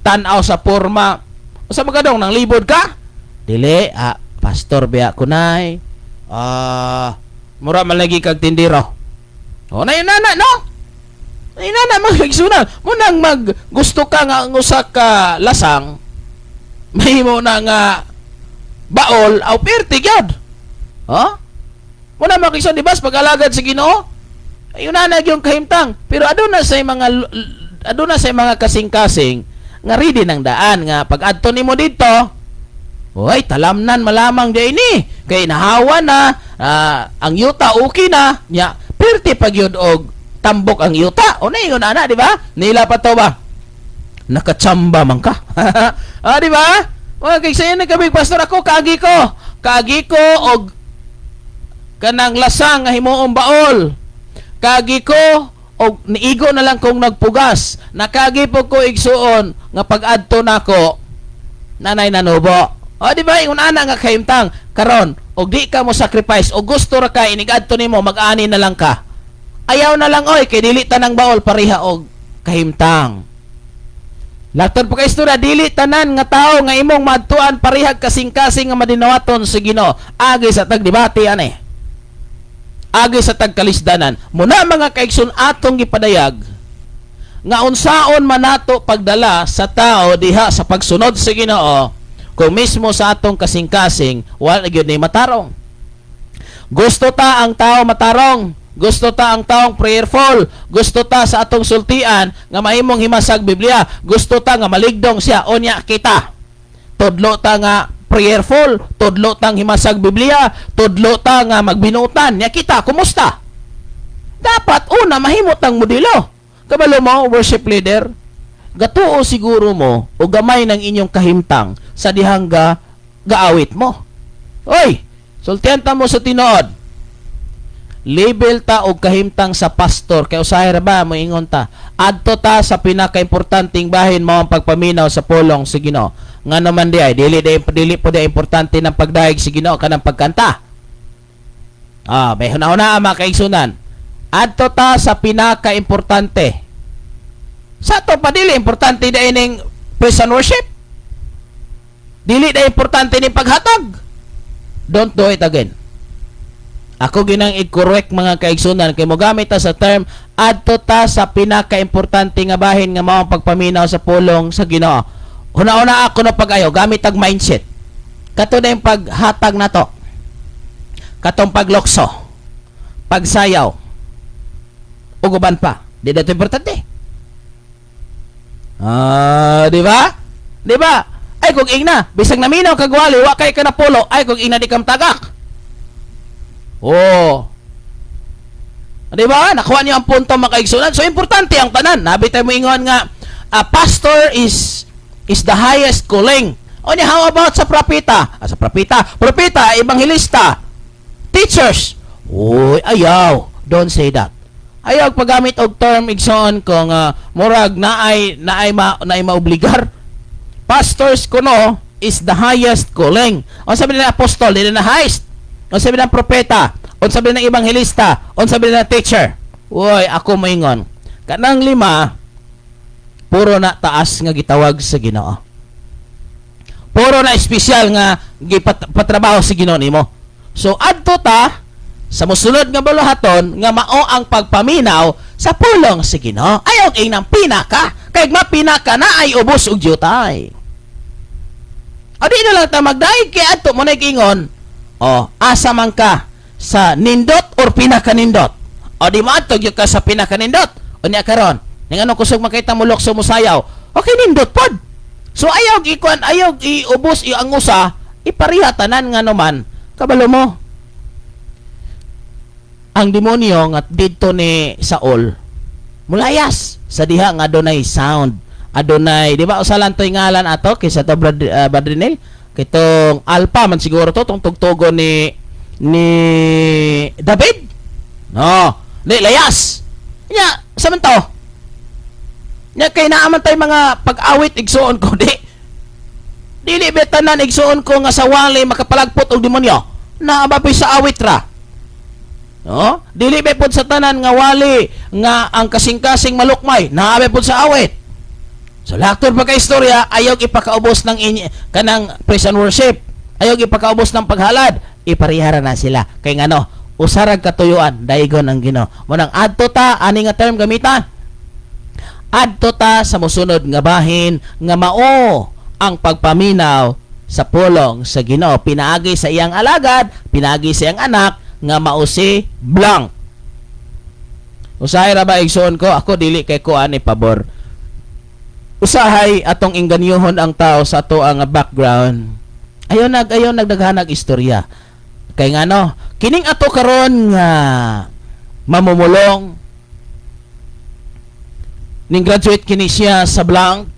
Tanaw sa porma. Asa man ka dong, nang libod ka? Dili, pastor biya kunay. Mura man lagi kag tindiro. Na yun no? Na magigsunan. Munang gusto ka nga usa ka lasang, may mo na nga baol, aw perti gyud. Muna makikson di bas pag-alagad sa Ginoo. Ayun na yung kahimtang. Pero aduna sa mga kasing-kasing nga ready ng daan nga pag adto nimo dito, oy, talamnan malamang di ini. Kay nahawa na, ang yuta okay na, nya perti pag yun og tambok ang yuta. O na yun, ana, di ba? Nila pa to ba? Nakachamba man ka. Di ba? Okay, sa'yo na kami, pastor, ako, kagi ko, og kanang lasang nga himuong baol. Kagi ko, og niigo na lang kong nagpugas. Nakagi po ko igsuon, nga pag-adto na ko, nanay nanubo. Di ba? Yung ana nga kahimtang, karon, og di ka mo sacrifice, og gusto ra ka, inigadto nimo, mag-ani na lang ka. Ayaw na lang, oy, kay dili tanang baol, pariha og kahimtang. Lakton po kay istorya, dili tanan nga tao nga imong madtuan parihag kasing-kasing nga madinawaton sa Ginoo. Agi sa tagdebate ani. Agi sa tagkalisdanan. Muna mga kaigsoon atong gipadayag nga unsaon man nato pagdala sa tao diha sa pagsunod sa Ginoo kung mismo sa atong kasing-kasing wala gyud ni matarong. Gusto ta ang tao matarong. Gusto ta ang taong prayerful. Gusto ta sa atong sultian nga mahimong himasag Biblia. Gusto ta nga maligdong siya. Onya kita. Tudlo ta nga prayerful. Tudlo tang himasag Biblia. Tudlo ta nga magbinutan. Nya kita, kumusta? Dapat una mahimot ang modelo. Kabalo mo, worship leader, gatuo siguro mo o gamay ng inyong kahimtang sa dihang gaawit mo. Oy, sultian ta mo sa tinuod. Label ta og kahimtang sa pastor kay usahay ra ba mo ingon ta adto ta sa pinakaimportanteng bahin mao ang pagpaminaw sa pulong sa Ginoo. Nga naman di ay dili po di importante ng pagdahig sa Ginoo kanang pagkanta. May hunahuna mga kaigsunan. Adto ta sa pinakaimportante. Sa to pa dili importante di ning praise and worship. Dili na importante ni paghatag. Don't do it again. Ako ginang i-correct mga kaigsunan kay mo gamit ta sa term adto ta sa pinakaimportante nga bahin nga mao ang pagpaminaw sa pulong sa Ginoo. Una-una ako na pag-ayo gamit tag mindset. Kato na yung paghatag na to. Katong paglokso. Pagsayaw. Uguban pa. Di dato importante. Di ba? Di ba? Ay kung ingna, bisag naminaw kagwali, wa kay ka na pulo, ay kung ingna di kam tagak. Di ba? Nakuha niyo ang punto mga kaigsunan. So, importante ang tanan. Nabitay mo ingon nga, a pastor is the highest calling. How about sa propeta? Sa propeta, ebanghilista, teachers. Ayaw. Don't say that. Ayaw paggamit og term igsoon kung murag naay maobligar. Pastors kuno is the highest calling. Sabi nila apostol, dili na highest. Sabi ng propeta, sabi ng ebanghilista, sabi ng teacher. Ako moingon. Kanang lima, puro na taas nga gitawag sa Ginoo. Puro na espesyal nga gipatrabaho sa Ginoo nimo. So adto ta sa mosunod nga buluhaton nga mao ang pagpaminaw sa pulong sa Ginoo. Ayaw nang pinaka, kay mapinaka na ay ubos og jutay. Adi na lang ta magdaig kay adto mo na gingon. Asa man ka sa nindot or pinakanindot. Di maadtog yung ka sa pinakanindot. Niya karon, ning ano kusog makita mo lokso mo sayaw. Okay, nindot pod. So ayaw iubos ang usa, ipariha tanan nga naman. Kabalo mo. Ang demonyo nga didto ni Saul mulayas sa diha nga adunay sound. Adunay, di ba usalan to'y ngalan ato kaysa to Badrinel? Kitong alpha man siguro to tong tugtugon ni David. Di layas. Nya sa man to? Nya kay naaman tay mga pag-awit igsuon ko di Dili betanan igsuon ko nga sa wali makapalagpot og demonyo. Naabapoy sa awit ra. No? Dili ba pod sa tanan nga wali nga ang kasing-kasing malukmay, naabe pod sa awit. So laktor pa ka istorya, ayaw ipakaubos ng kanang praise and worship. Ayaw ipakaubos ng paghalad, iparihara na sila. Kay ngano, usarag katuyuan, daigon ang Ginoo. Munang adto ta ani nga term gamitan. Adto ta sa mosunod nga bahin nga mao ang pagpaminaw sa pulong sa Ginoo. Pinaagi sa iyang alagad, pinaagi sa iyang anak nga mao si blank. Usahay ra ba igsoon ko, ako dili kay ko ani pabor. Usahay atong inganyohon ang tao sa ato ang background. Ayon nagdaghanag istorya. Kay ngano, kining ato karon nga mamumulong ning graduate kini siya sa blank.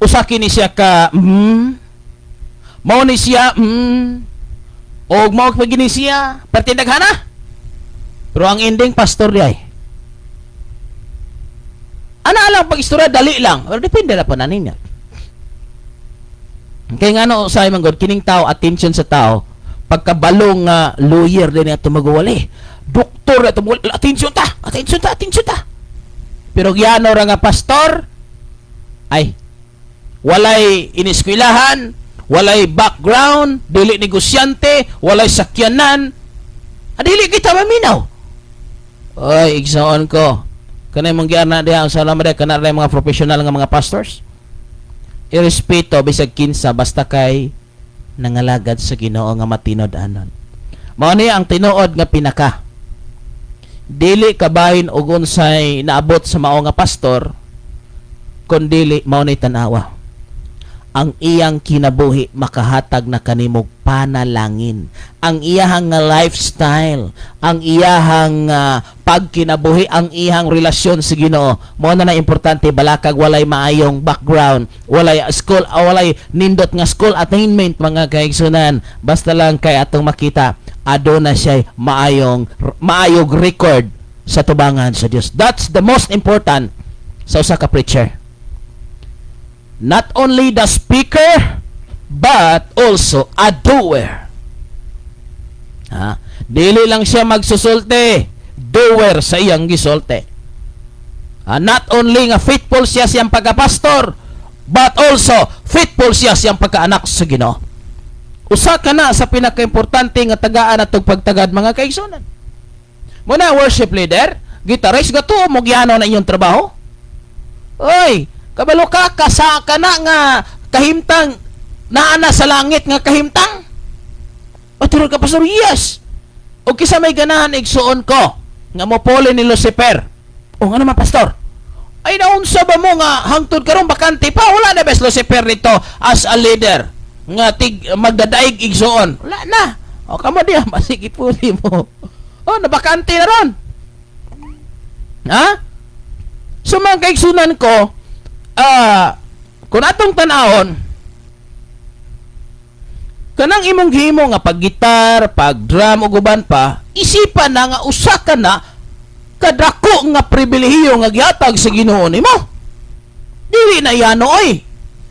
Usa kini siya ka mao ni siya og mao pagini siya perti daghana. Pero ang ending pastor di ay. Ana lang pag istorya dali lang. Pero depende na po na niya. Kaya nga no, sa imong God, kining tao, attention sa tao, pagkabalong lawyer din na tumagwali. Doktor na tumagwali. Attention ta. Pero gyano ra nga pastor, ay, walay iniskwilahan, walay background, dili negosyante, walay sakyanan, dili kita maminaw. Oy, igsoon ko. Kanay mong giana diha sa lamade kana ray mga professional nga mga pastors. Irespeto bisag kinsa basta kay nangalagad sa Ginoo nga matinod anon. Mao ni ang tinuod nga pinaka. Dili kabahin og unsay naabot sa mao nga pastor kun dili mao ni tan-awa. Ang iyang kinabuhi makahatag na kanimog panalangin. Ang iyahang lifestyle, ang iyahang pagkinabuhi, ang iyahang relasyon sa Ginoo. Mao na importante balakag walay maayong background, walay school, walay nindot nga school attainment mga kaigsunan. Basta lang kay atong makita aduna siya maayong record sa tubangan sa Dios. That's the most important sa usa ka preacher. Not only the speaker, but also a doer. Dili lang siya magsusulti, doer sa iyang gisulti. Not only nga faithful siya siyang pagkapastor, but also faithful siya siyang pagkaanak sa Ginoo. Usa ka na sa pinaka-importante nga tagaan atong pagtagad mga kaigsunan. Muna worship leader, guitarist, gato mo gyano na inyong trabaho. Oy, kabalo ka kasa ka na nga kahimtang naana sa langit nga kahimtang. O turo ka pastor, yes. O kisa may ganahan igsuon ko nga mopole ni Lucifer. O nga naman pastor, ay naunsa ba mo nga hangtod karon bakante pa? Wala na bes Lucifer nito as a leader nga magdadaig igsuon. Wala na. O kamo diya masigi puli mo. O nabakante na ron. Ha? So mga kaigsunan ko, kung atong tanahon kanang imong gihimo nga pag-gitar, pag-drum ug uban pa, isipan na nga usa ka na kadako nga pribilehiyo nga gihatag sa Ginoo nimo. Dili na yano oy.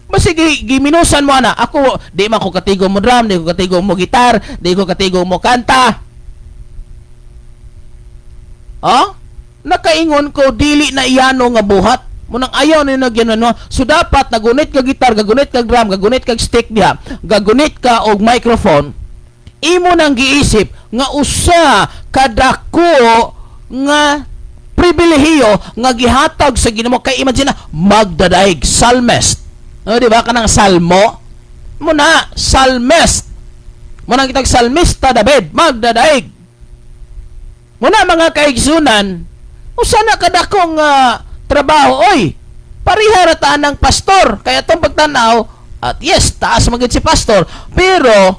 Basta giminusan mo ana, ako di man ko katigo mo drum, di ko katigo mo gitar, di ko katigo mo kanta. Nakaingon ko dili na iyano nga buhat. Munang ayaw ni nagyan no. So dapat nagunit ka gitar, gagunit ka drum, gagunit ka stick diha, gagunit ka og microphone. Imo nang giisip nga usa kadako nga pribilehiyo nga gihatag sa Ginoo. Kay imagine na magdadaig psalmist. No, di ba kanang salmo? Muna psalmist. Muna kitag salmista David magdadaig. Muna mga kaigsunan, usa na kadakong trabaho, oy, pariharata ng pastor. Kaya itong pagtanaw, at yes, taas magid si pastor, pero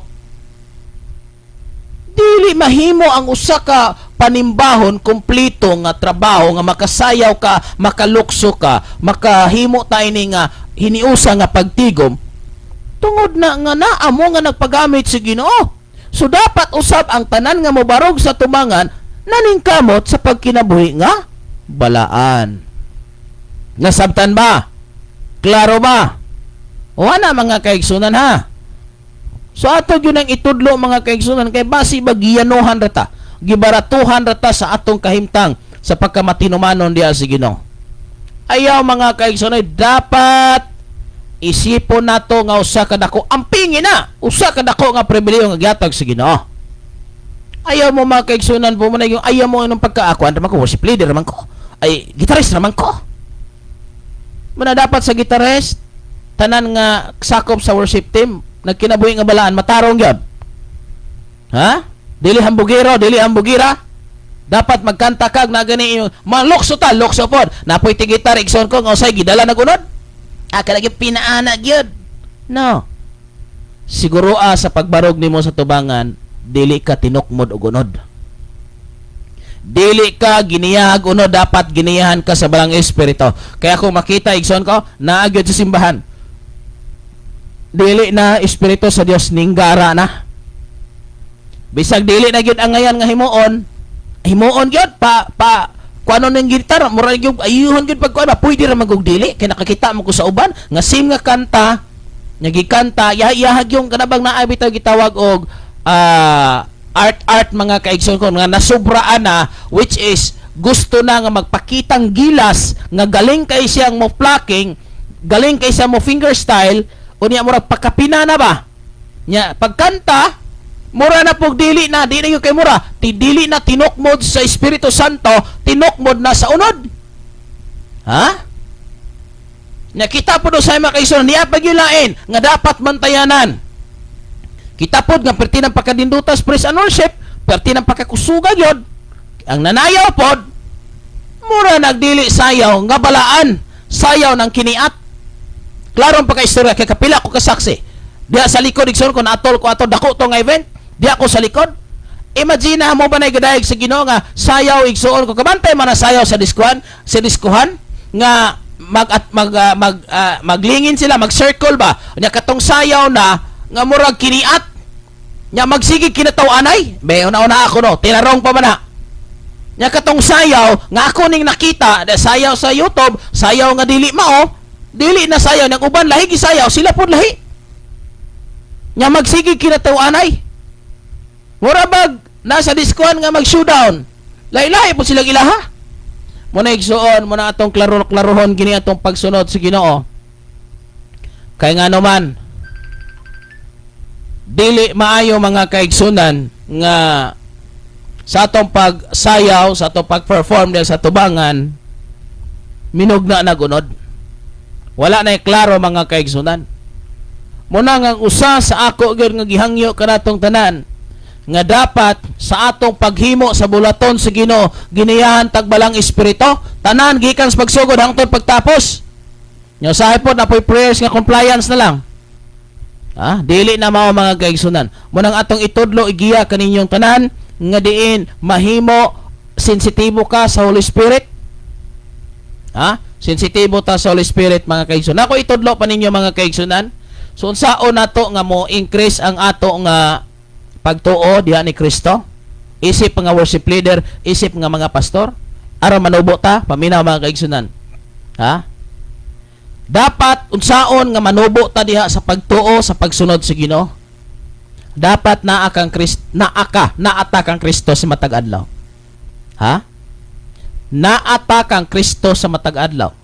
dili mahimo ang usa ka panimbahon kompleto nga trabaho nga makasayaw ka, makalukso ka, makahimo tayo ni nga hiniusa nga pagtigom tungod na nga naamo nga nagpagamit si Ginoo. So dapat usab ang tanan nga mobarog sa tumangan naningkamot sa pagkinabuhi nga balaan. Nasabtan ba? Klaro ba? O ana mga kaigsunan ha. So ato yun ang itudlo mga kaigsunan kay basi bagiyanuhan rata. Gibaratuhan rata sa atong kahimtang sa pagkamatinumanon diha sa Ginoo. Ayaw mga kaigsunan dapat isipon nato nga usa ka dako ampingin na usa ka dako nga pribilehiyo nga gihatag sa Ginoo. Ayaw mo mga kaigsunan po mo na yung ayaw mo ng pagkaakuan naman ko worship leader naman ko ay gitarist naman ko. Muna dapat sa gitarist tanan nga sakop sa worship team nagkinabuhi nga balaan matarong gyud. Ha? Dili hambugira. Dapat magkanta kag na gani malukso ta lukso pod. Napoy ti gitar igsoon ko nga usay gidala nagunod. Lagi pinaana gyud. No. Siguro sa pagbarog nimo sa tubangan, dili ka tinukmod og unod. Dili ka giniyahag unod, dapat giniyahan ka sa balang espiritu. Kaya kung makita igsoon ko, naa gyud sa simbahan. Dili na espiritu sa Dios ninggara na. Bisag dili na gyud ang ngayan nga himuon gyud pa kuano ning gitar mura gyud ayuhon gyud pag kuano pwede ra magug dili kay nakakita mo ko sa uban nga sim nga kanta nga gikanta yahag yung kanabang naa bitaw gitawag og art mga kaigsoon ko nga nasubraan na which is gusto na nga magpakitang gilas nga galing kay siyang mo plucking galing kay sa mo fingerstyle unya murag pakapina na ba nya pagkanta mura na pog dili na di na yung kay mura dili na tinukmod sa Espiritu Santo tinukmod na sa unod ha nakita po do sa mga kaigsoon niya pagyulain nga dapat mantayanan kita po nga perti ng pagkadindutas praise and worship perti ng pagkakusuga yun ang nanayaw po mura nagdili sayaw nga balaan sayaw ng kiniat klarong pagkaistorya kay kapila ko kasaksi diya sa likod igsoon ko na atol ko ato dako to nga event di ako sa likod. Imagine mo ba na gadayag sa Ginoo nga sayaw igsuon ko kabantay man na sayaw sa diskuhan nga maglingin sila mag-circle ba nya katong sayaw na nga murag kiniat nya magsigig kinataw-anay be una ako no tinarong pa man na nya katong sayaw nga ako ning nakita sayaw sa YouTube sayaw nga dili mao dili na sayaw nang uban lahi gisayaw sila pud lahi nya magsigig kinataw-anay mura bag nasa diskuan nga mag-showdown. Lahi-lahi po silang ilaha. Muna igsuon, muna atong klaruhon gini atong pagsunod sa Ginoo. Kay nga naman dili maayo mga kaigsunan nga sa atong pagsayaw, sa atong pag-perform sa tubangan minugna na gunod. Wala na klaro mga kaigsunan. Muna nga usa sa ako gyud nga gihangyo kanatong tanan nga dapat sa atong paghimo sa bulaton sa Ginoo giniyahan tagbalang espiritu tanan gikan sa pagsugod hangtod pagtapos nya usahay pod na poy prayers nga compliance na lang dili na mao mga kaigsunan munang atong itudlo igiya kaninyong tanan nga diin mahimo sensitibo ka sa Holy Spirit sensitibo ta sa Holy Spirit mga kaigsunan ako itudlo pa ninyo mga kaigsunan so unsaon nato nga mo increase ang ato nga pagtuo diha ni Kristo isip nga worship leader isip nga mga pastor aron manubo ta paminaw mga kaigsunan dapat unsaon nga manubo ta diha sa pagtuo sa pagsunod sa Ginoo dapat naa kang Kristo sa matag adlaw naata kang Kristo sa matag adlaw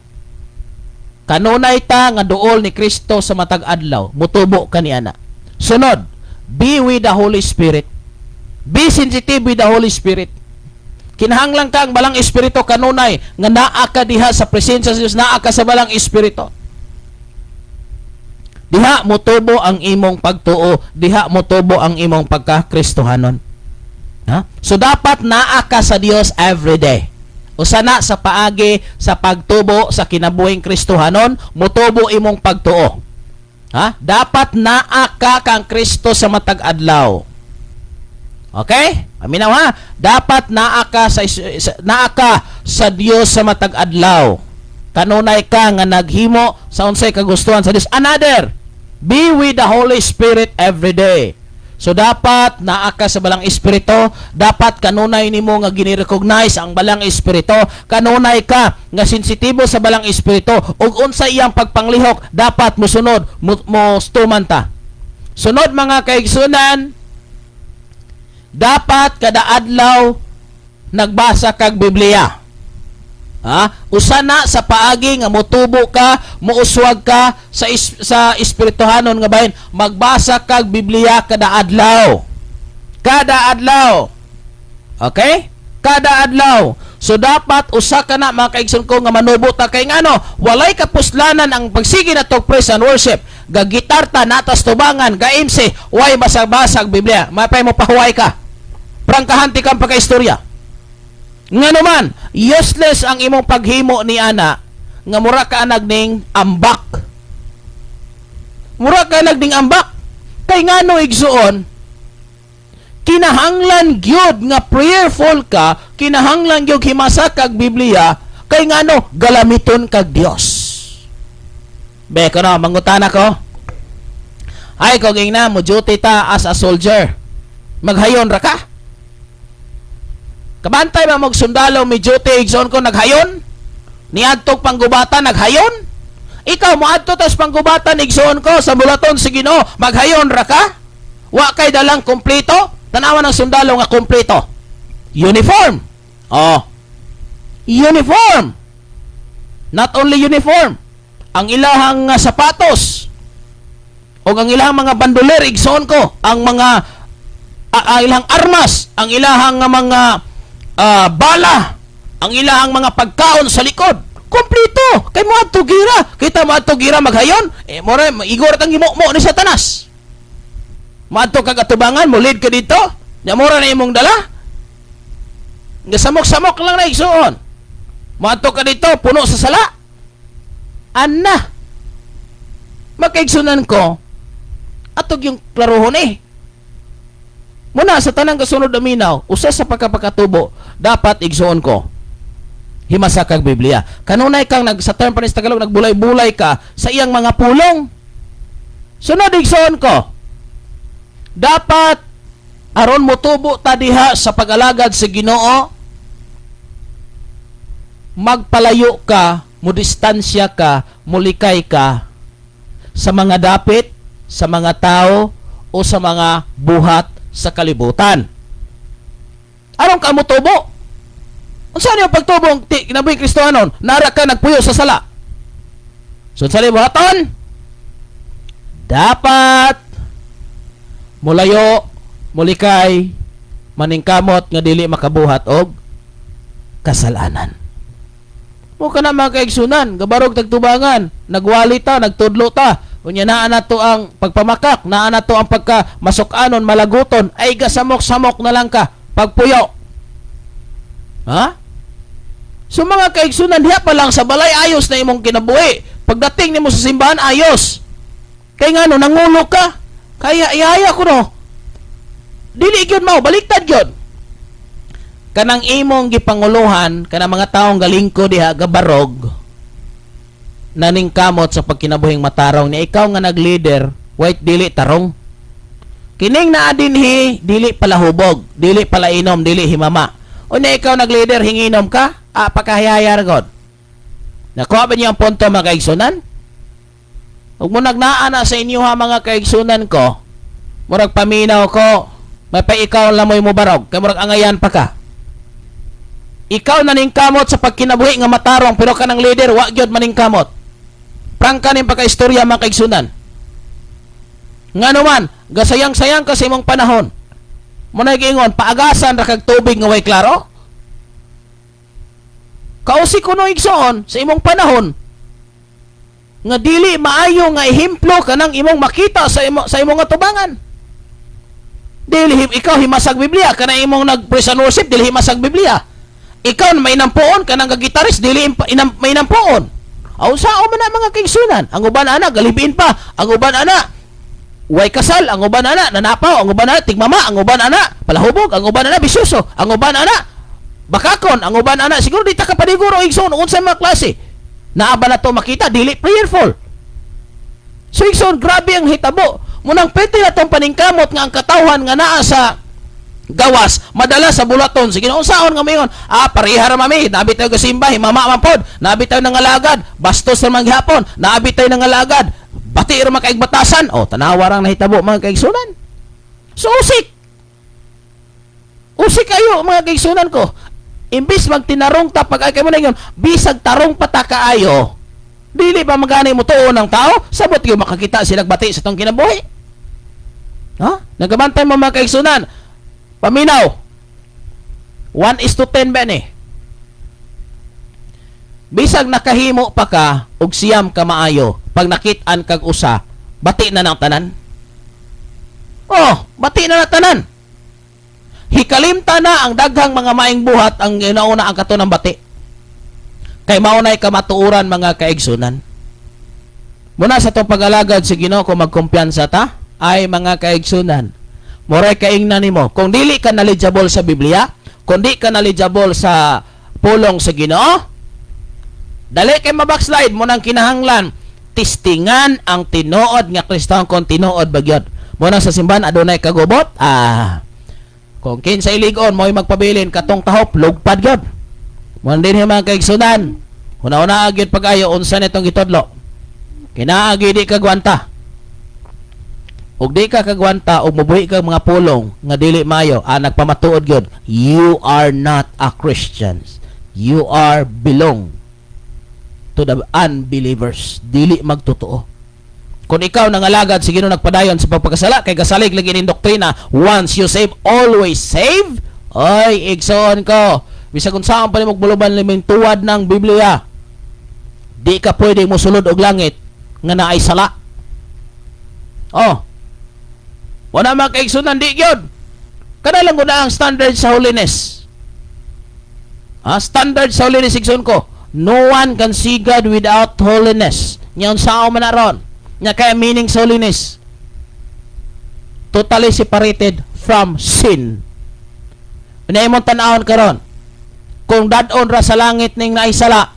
kanunay ta nga duol ni Kristo sa matag adlaw mutubo kaniana sunod be with the Holy Spirit. Be sensitive with the Holy Spirit. Kinahanglan ka ang balang espiritu kanunay nga naa ka diha sa presensya sa Dios, naa ka sa balang espiritu. Diha motubo ang imong pagtuo, diha motubo ang imong pagka-Kristohanon. So dapat naa ka sa Dios every day. Usa na sa paagi sa pagtubo sa kinabuhing Kristohanon, motubo imong pagtuo. Dapat naa ka kang Kristo sa matag adlaw. Okay? Aminaw dapat naa ka sa Dios sa matag adlaw. Kanunay ka nga naghimo sa unsay kagustuhan sa Dios. Another, be with the Holy Spirit every day. So dapat naa ka sa balang espiritu, dapat kanunay nimo nga gini-recognize ang balang espiritu, kanunay ka nga sensitibo sa balang espiritu ug unsa iyang pagpanglihok dapat mosunod mo stumanta. Sunod mga kaigsunan, dapat kada adlaw nagbasa kag Biblia. Usa na sa paagi nga motubo ka, muuswag ka sa espirituhanon nga bahin, magbasa kag Biblia kada adlaw. Kada adlaw. Okay? Kada adlaw. So dapat usa ka na mga kaigsoon ko nga manubo ta kay ngano, walay kapuslanan ang pagsigi nato praise and worship. Gagitar ta natas tubangan, ga-MC, way basag-basag Biblia. Mapay mo pahuway ka. Prangkahan ti kang pagkaistorya. Nga naman, useless ang imong paghimo ni ana nga mura ka nagning ambak. Mura ka nagning ambak. Kay ngano igsuon, kinahanglan gyud nga prayerful ka, kinahanglan gyud himasa kag Biblia, kay ngano galamiton kag Dios. Be ko na mangutana ko. Ay kung ingna mo duty ta as a soldier. Maghayon ra ka? Kabantay ba magsundalo mi duty igsoon ko naghayon? Niadtog panggubatan naghayon? Ikaw mo adto tas panggubatan igsoon ko sa bulaton sa Ginoo, maghayon ra ka? Wa kay dalang kompleto? Tanawan ng sundalo nga kompleto. Uniform. Uniform. Not only uniform. Ang ilahang sapatos o ang ilahang mga bandoler igsoon ko, ang mga ilang armas, ang ilahang mga bala, ang ilahang mga pagkaon sa likod, kompleto. Kay mo adto gira, kita mo adto gira maghayon, more igor tang himo-mo ni Satanas. Maadto kag atubangan, mo lead ka dito, nya mura na imong dala. Nga samok-samok lang na igsuon. Maadto ka dito, puno sa sala. Anna. Makaigsunan ko, atog yung klarohon Muna sa tanang kasunod na minaw, usa sa pagkapakatubo, dapat igsuon ko, himasa kag Biblia. Kanunay kang sa term pa ni Tagalog, nagbulay-bulay ka sa iyang mga pulong. Sunod igsuon ko, dapat aron motubo ta diha sa pag-alagad sa Ginoo, magpalayo ka, mudistansya ka, mulikay ka sa mga dapit, sa mga tao, o sa mga buhat sa kalibutan. Aron ka motubo? Unsa niyo pagtubo kinabuhi Kristohanon? Nara ka nagpuyo sa sala. So sa libuhaton, dapat mulayo, mulikay, maningkamot nga dili makabuhat og kasalanan. Mo kana mga kaigsunan, gabarog tagtubangan, nagwali ta, nagtudlo ta. Unya naa na to ang pagpamakak, naa na to ang pagkamasukanon, malaguton, ay gasamok-samok na lang ka, pagpuyo. So mga kaigsunan, diha pa lang sa balay, ayos na imong kinabuhi. Pagdating nimo sa simbahan, ayos. Kay ngano, nangulo ka. Kaya iyaya ko no. Dili gyud mao, baliktad gyud. Kanang imong gipanguluhan, kanang mga taong galingko diha, gabarog, naningkamot sa pagkinabuhing matarong ni ikaw nga nag-leader, white dili tarong. Kining naa dinhi, dili pala hubog, dili pala inom, dili himama. Unya ikaw nag-leader, hinginom ka, pakahiyayar god. Nakuha ba niyo ang punto mga kaigsunan? Huwag mo nagnaa na sa inyo ha mga kaigsunan ko, murag paminaw ko, may pa ikaw lamoy mo barog, kay murag angayan pa ka. Ikaw naningkamot sa pagkinabuhi nga matarong, pero kanang leader, wa gyud maningkamot. Prangka ning pagkaistorya mga kaigsunan. Nga naman, gasayang-sayang ka sa imong panahon. Muna giingon, paagasan ra kag tubig nga way klaro. Kausi kuno igsoon sa imong panahon nga dili maayo nga ehemplo kanang imong makita sa imong atubangan. Dili ikaw himasag Biblia kanang imong nag-praise and worship, dili himasag Biblia. Ikaw may nampuon kanang gitaris, dili may nampuon. Aw sao man na mga kaigsunan, ang uban ana galibin pa, ang uban ana way kasal, ang uban ana nanapaw, ang uban ana tigmama, ang uban ana palahubog, ang uban ana bisyoso, ang uban ana bakakon, ang uban ana siguro di ta ka paniguro igsoon unsay mga klase. Naa ba na to makita dili prayerful. So igsoon grabe ang hitabo. Munang pwede na tong paningkamot nga ang katawan nga naa sa gawas, madala sa bulaton. Sige, unsaon nga mayon? Pareha ra mami, nabi tayo gasimba, himama man pod, nabi tayo nangalagad, bastos ra maghapon, nabi tayo nangalagad, bati ra makaigbatasan. Tanawa rang nahitabo mga kaigsunan. So usik kayo mga kaigsunan ko. Imbis magtinarong ta pag ay kayo mo na yun, bisag tarong pata kaayo, dili pa magani mo tuon ng tao, sabot kayo makakita silang bati sa tong kinabuhi. Nagabantay mo mga kaigsunan. Paminaw, 1:10 ba ni? Bisag nakahimo pa ka og siyam ka maayo, pag nakit-an kag usa, bati na ng tanan. Bati na ng tanan. Hikalimta na ang daghang mga maing buhat ang inauna ang katunang bati. Kay maunay kamatuuran mga kaigsunan. Muna sa itong pag-alagad si Ginoo kung magkumpiyansa ta, ay mga kaigsunan, moray kaingnan nimo. Kung dili ka knowledgeable sa Biblia, kung di ka knowledgeable sa pulong sa Ginoo, dali kay mabackslide mo nang kinahanglan. Tistingan ang tinuod nga Kristiyan kung tinuod bagyod. Mo nang sa simbahan adunay kagubot, kung kinsa iligon mo'y magpabilin katong tahop, lugpad gyud. Mo din mga kaigsunan. Una-una agyud pag-ayo unsa nitong gitudlo. Kinaagi di kagwanta. Ug di ka kagwanta ug mabuhi kang mga pulong nga dili mayo, nagpamatuod gyud, you are not a Christian. You are belong to the unbelievers. Dili magtotoo. Kung ikaw nangalagad sige no nagpadayon sa pagpakasala kay gasalig lagi ning doktrina, once you save always save. Oy, igsoon ko. Bisag kung saan pa ni magbuluban liming tuwad ng Biblia, di ka pwede mo sulod og langit nga naay sala. Wala mga kaigsunan, di yun. Kanalang ko na ang standard sa holiness. Standard sa holiness, igsoon ko. No one can see God without holiness. Ngayon sao man na ron. Nga kaya meaning sa holiness, totally separated from sin. Pinaimong tanahon karon. Kung dadon ra sa langit ning naisala,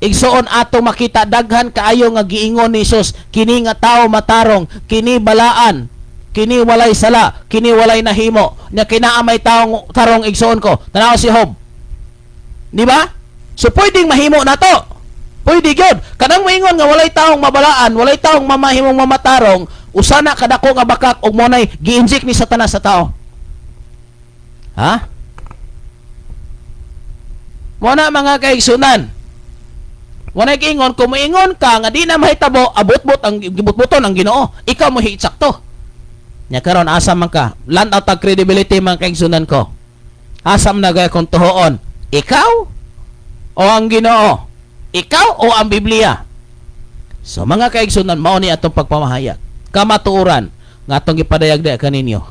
igsoon ato makita daghan kaayo nga giingon ni Jesus, kini nga tawo matarong, kini balaan, kini walay sala, kini walay nahimo, nya kinaamay taong tarong igsoon ko. Tanaw si Job. Di ba? So pwedeng mahimo na to. Pwede gyud. Kanang moingon nga walay taong mabalaan, walay taong mamahimong mamatarong, usana kadako nga bakak og monay gi-inject ni Satanas sa tao. Mo na mga kaigsunan. Wala giingon kung moingon ka nga di na mahitabo, abot-bot ang gibutbuton ang Ginoo. Ikaw mo hiitsakto. Nya karon asa man ka? Land out of credibility mga kaigsunan ko. Asam na gaya kung tuhoon. Ikaw o ang Ginoo? Ikaw o ang Biblia? So mga kaigsunan, mao ni atong pagpamahayag. Kamatuoran nga atong gipadayag kaninyo.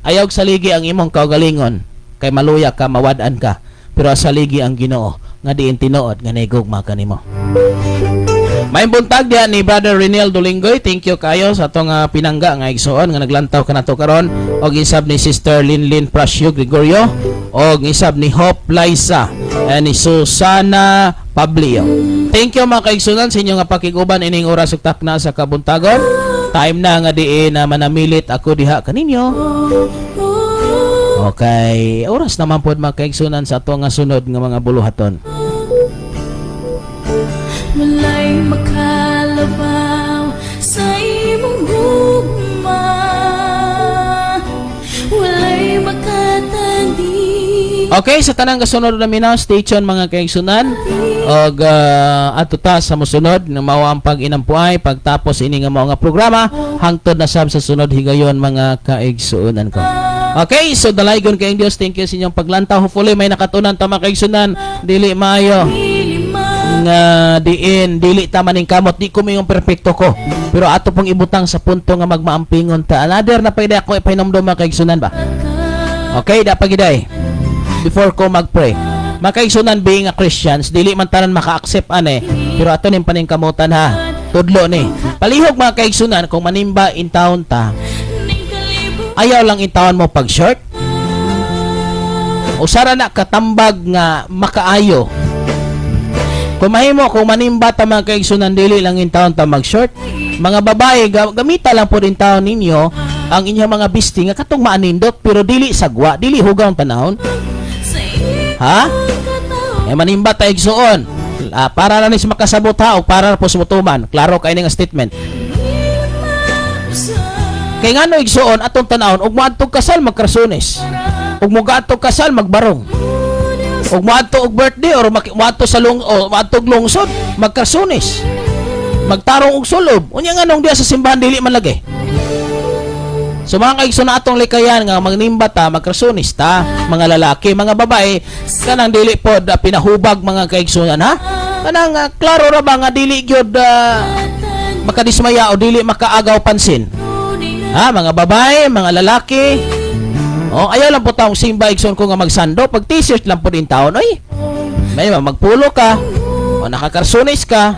Ayaw saligi ang imong kaugalingon kay maluya ka, mawad-an ka. Pero saligi ang Ginoo nga diin tinuod nga naigugma kanimo. May buntag diha ni Brother Renel Dolingoy. Thank you kayo sa atong pinangga nga igsoon nga naglantaw kanato karon, og isab ni Sister Linlin Prasio Gregorio, og isab ni Hope Liza and ni Susana Pablio. Thank you mga kaigsunan sa inyo nga pakiguban ining oras ug takna sa kabuntagon. Time na nga diin na manamilit ako diha kaninyo. Okay, oras naman po mga kaigsunan sa ato nga sunod nga mga buluhaton. Walay makalabaw sa imong gugma, walay makatandi. Okay, sa tanang kasunod na minaw, station mga kaigsunan. Og ato ta sa mosunod nga mao ang pag-inampuay pagtapos ini nga mao nga programa hangtod na sab sa sunod higayon mga kaigsunan ko. Okay, so dalaygon kayong Dios. Thank you sa inyong paglantaw. Hopefully may nakatunan ta mga kaigsunan. Dili maayo nga dili ta maning kamot, di ko mayong perpekto ko, pero ato pong ibutang sa punto nga magmaampingon ta. Another na pwede ako ipahinomdom mga kaigsunan ba? Okay, dapat giday before ko magpray. Mga kaigsunan, being a Christians, dili man tanan maka-accept pero ato ning paningkamutan ha. Tudlo ni. Palihog mga kaigsunan, kung manimba in town ta, ayaw lang in town mo pag short. Usara na katambag nga makaayo. Kung mahimo, kung manimba ta mga kaigsunan, dili lang in town ta mag short. Mga babae, gamita lang po rin taon ninyo ang inyong mga bisti nga katong maanindot pero dili sagwa, dili hugaw ang panahon. Ha? Manimba ta igsuon. Para lang is makasabot ha o para po sumutuman. Klaro kay nga statement. Kay ngano igsuon atong tanawon ug moadtog kasal magkarsones. Ug mogadtog kasal magbarong. Ug moadto og birthday or moadto sa moadtog lungsod magkarsones. Magtarong og sulob. Unya nganong diya sa simbahan dili man lagi. So mga kaigsoon na atong likayan nga magnimba ta, magkarsones ta, mga lalaki, mga babae, kanang dili pod pinahubag mga kaigsunan ha. Kanang klaro ra ba nga dili gyud makadismaya o dili makaagaw pansin. Ha, mga babae, mga lalaki. Ayaw lang po taong simba igsoon ko nga magsando, pag t-shirt lang po din taon, oy. May magpulo ka o nakakarsones ka.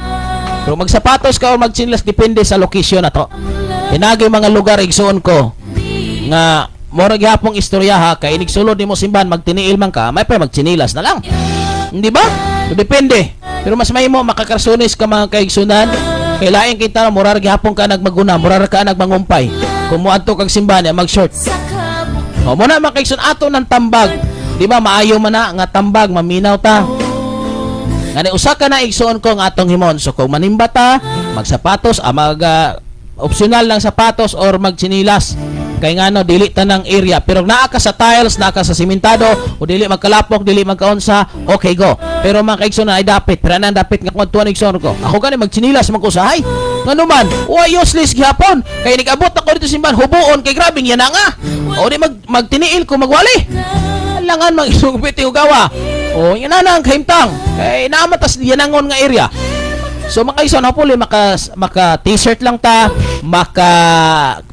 Pero magsapatos ka o magsinlas depende sa location na to. Hinagi mga lugar igsoon ko nga mora gyapong istorya ha kay inig sulod nimo simbahan magtiniil man ka may pa magtsinilas na lang. Hindi ba? So, depende. Pero mas mahimo makakarsones ka mga kaigsunan kay lain kita mura gyapon ka nagmaguna, mura ka nagmangumpay. Kung moadto kag simbahan mag-short. Mo na makaigsun ato ng tambag. Di ba maayo man na nga tambag maminaw ta. Ngani usa ka na igsuon ko nga atong himon. So kung manimba ta, magsapatos, optional lang sapatos or magtsinilas. Kay ngano dili tanang area pero naa ka sa tiles, naa ka sa simentado o dili magkalapok, dili magkaunsa, okay go. Pero mga kaigsoon ay dapat, pero nang dapat nga tuwan igsoon ko. Ako gani magtsinilas man ko usahay. Ngano man, useless gyapon. Kay nigabot ako dito simbahan hubuon kay grabing yan nga. O di magtiniil ko magwali. Langan mag-isugpit yung gawa. O yan na ang kahimtang. Kay naamatas yanangon nga area. So mga kaigsoon hopefully maka t-shirt lang ta, maka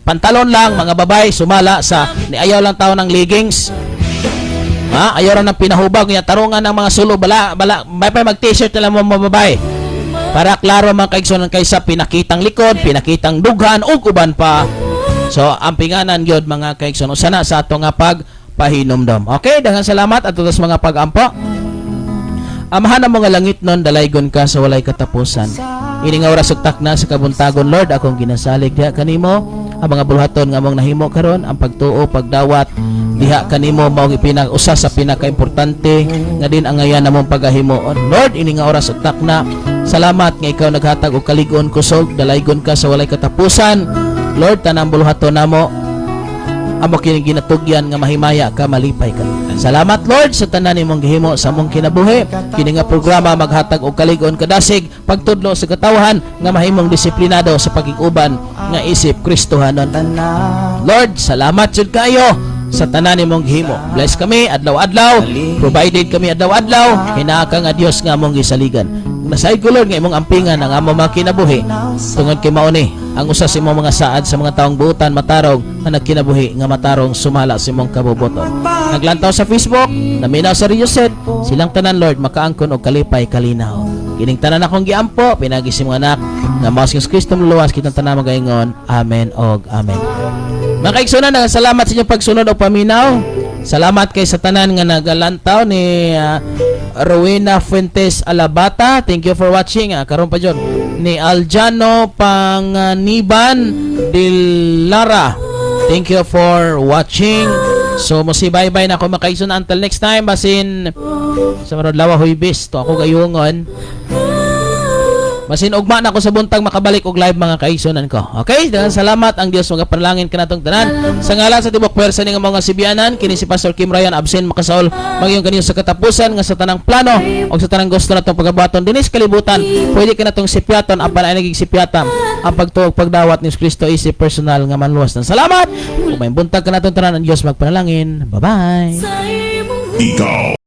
pantalon lang mga babae sumala sa ni ayaw lang tao ng leggings. Ha, ayaw ra ng pinahubag niya tarungan ng mga sulo bala may pa mag t-shirt na lang mga babae. Para klaro mga kaigsoon kaysa pinakitang likod, pinakitang dughan ug uban pa. So ampinganan gyud mga kaigsoon sana sa ato nga pagpahinomdom. Okay, daghang salamat at sa mga pag-ampo. Amahan ang mga langit nun, dalaygon ka sa walay katapusan. Ini nga oras ugtak na sa kabuntagon, Lord, akong ginasalig diha kanimo ang mga bulhaton nga mong nahimo karon, ang pagtuo, pagdawat, diha kanimo mao usa sa pinakaimportante nga din ang ngayan namong pagahimoon. Lord, ini nga oras ugtak na. Salamat nga ikaw naghatag og kalig-on kusog, dalaygon ka sa walay katapusan. Lord, tanang bulhaton namo amo kini ginatugyan nga mahimaya ka malipay ka. Salamat Lord sa tanan nimong gihimo sa among kinabuhi. Kini nga programa maghatag og kalig-on kadasig pagtudlo sa katawhan nga mahimong disiplinado sa pagig-uban nga isip Kristohanon. Lord, salamat jud kayo sa tanan nimong gihimo. Bless kami adlaw-adlaw, provided kami adlaw-adlaw, hinaaka nga Dios nga among gisaligan. Nasay ko Lord nga imong ampingan ang among mga kinabuhi tungod kay mao ni ang usa sa imong mga saad sa mga taong buutan matarong nga nagkinabuhi nga matarong sumala sa imong kabubuton. Naglantaw sa Facebook, naminaw sa Radio Set, silang tanan Lord makaangkon og kalipay kalinaw. Kining tanan akong giampo pinagi sa mga anak nga mao si Kristo luwas kitang tanan magaingon. Amen og amen. Mga kaigsunan, salamat sa inyong pagsunod o paminaw. Salamat kay sa tanan nga nagalantaw ni Rowena Fuentes Alabata. Thank you for watching. Karon pa dyon ni Aljano Panganiban Dilara. Thank you for watching. So bye-bye na ako mga kaigsunan. Until next time, basin sa marod lawa huibis to ako gayungon. Masin ugma na ako sa buntag makabalik og live mga kaigsunan ko. Okay? Daghang salamat ang Dios mga panalangin kanatong tanan. Sa ngalan sa tibok pwersa ning mga sibianan, kini si Pastor Kim Ryan absent makasaol magayong kaniyo sa katapusan nga sa tanang plano o sa tanang gusto natong pagabuhaton dinis kalibutan. Pwede ka natong sipyaton apan ay naging sipyatan ang pagtuog pagdawat ni Kristo isip personal nga manluwas ng salamat. Kung may buntag kanatong tanan ang Dios magpanalangin. Bye-bye. Ikaw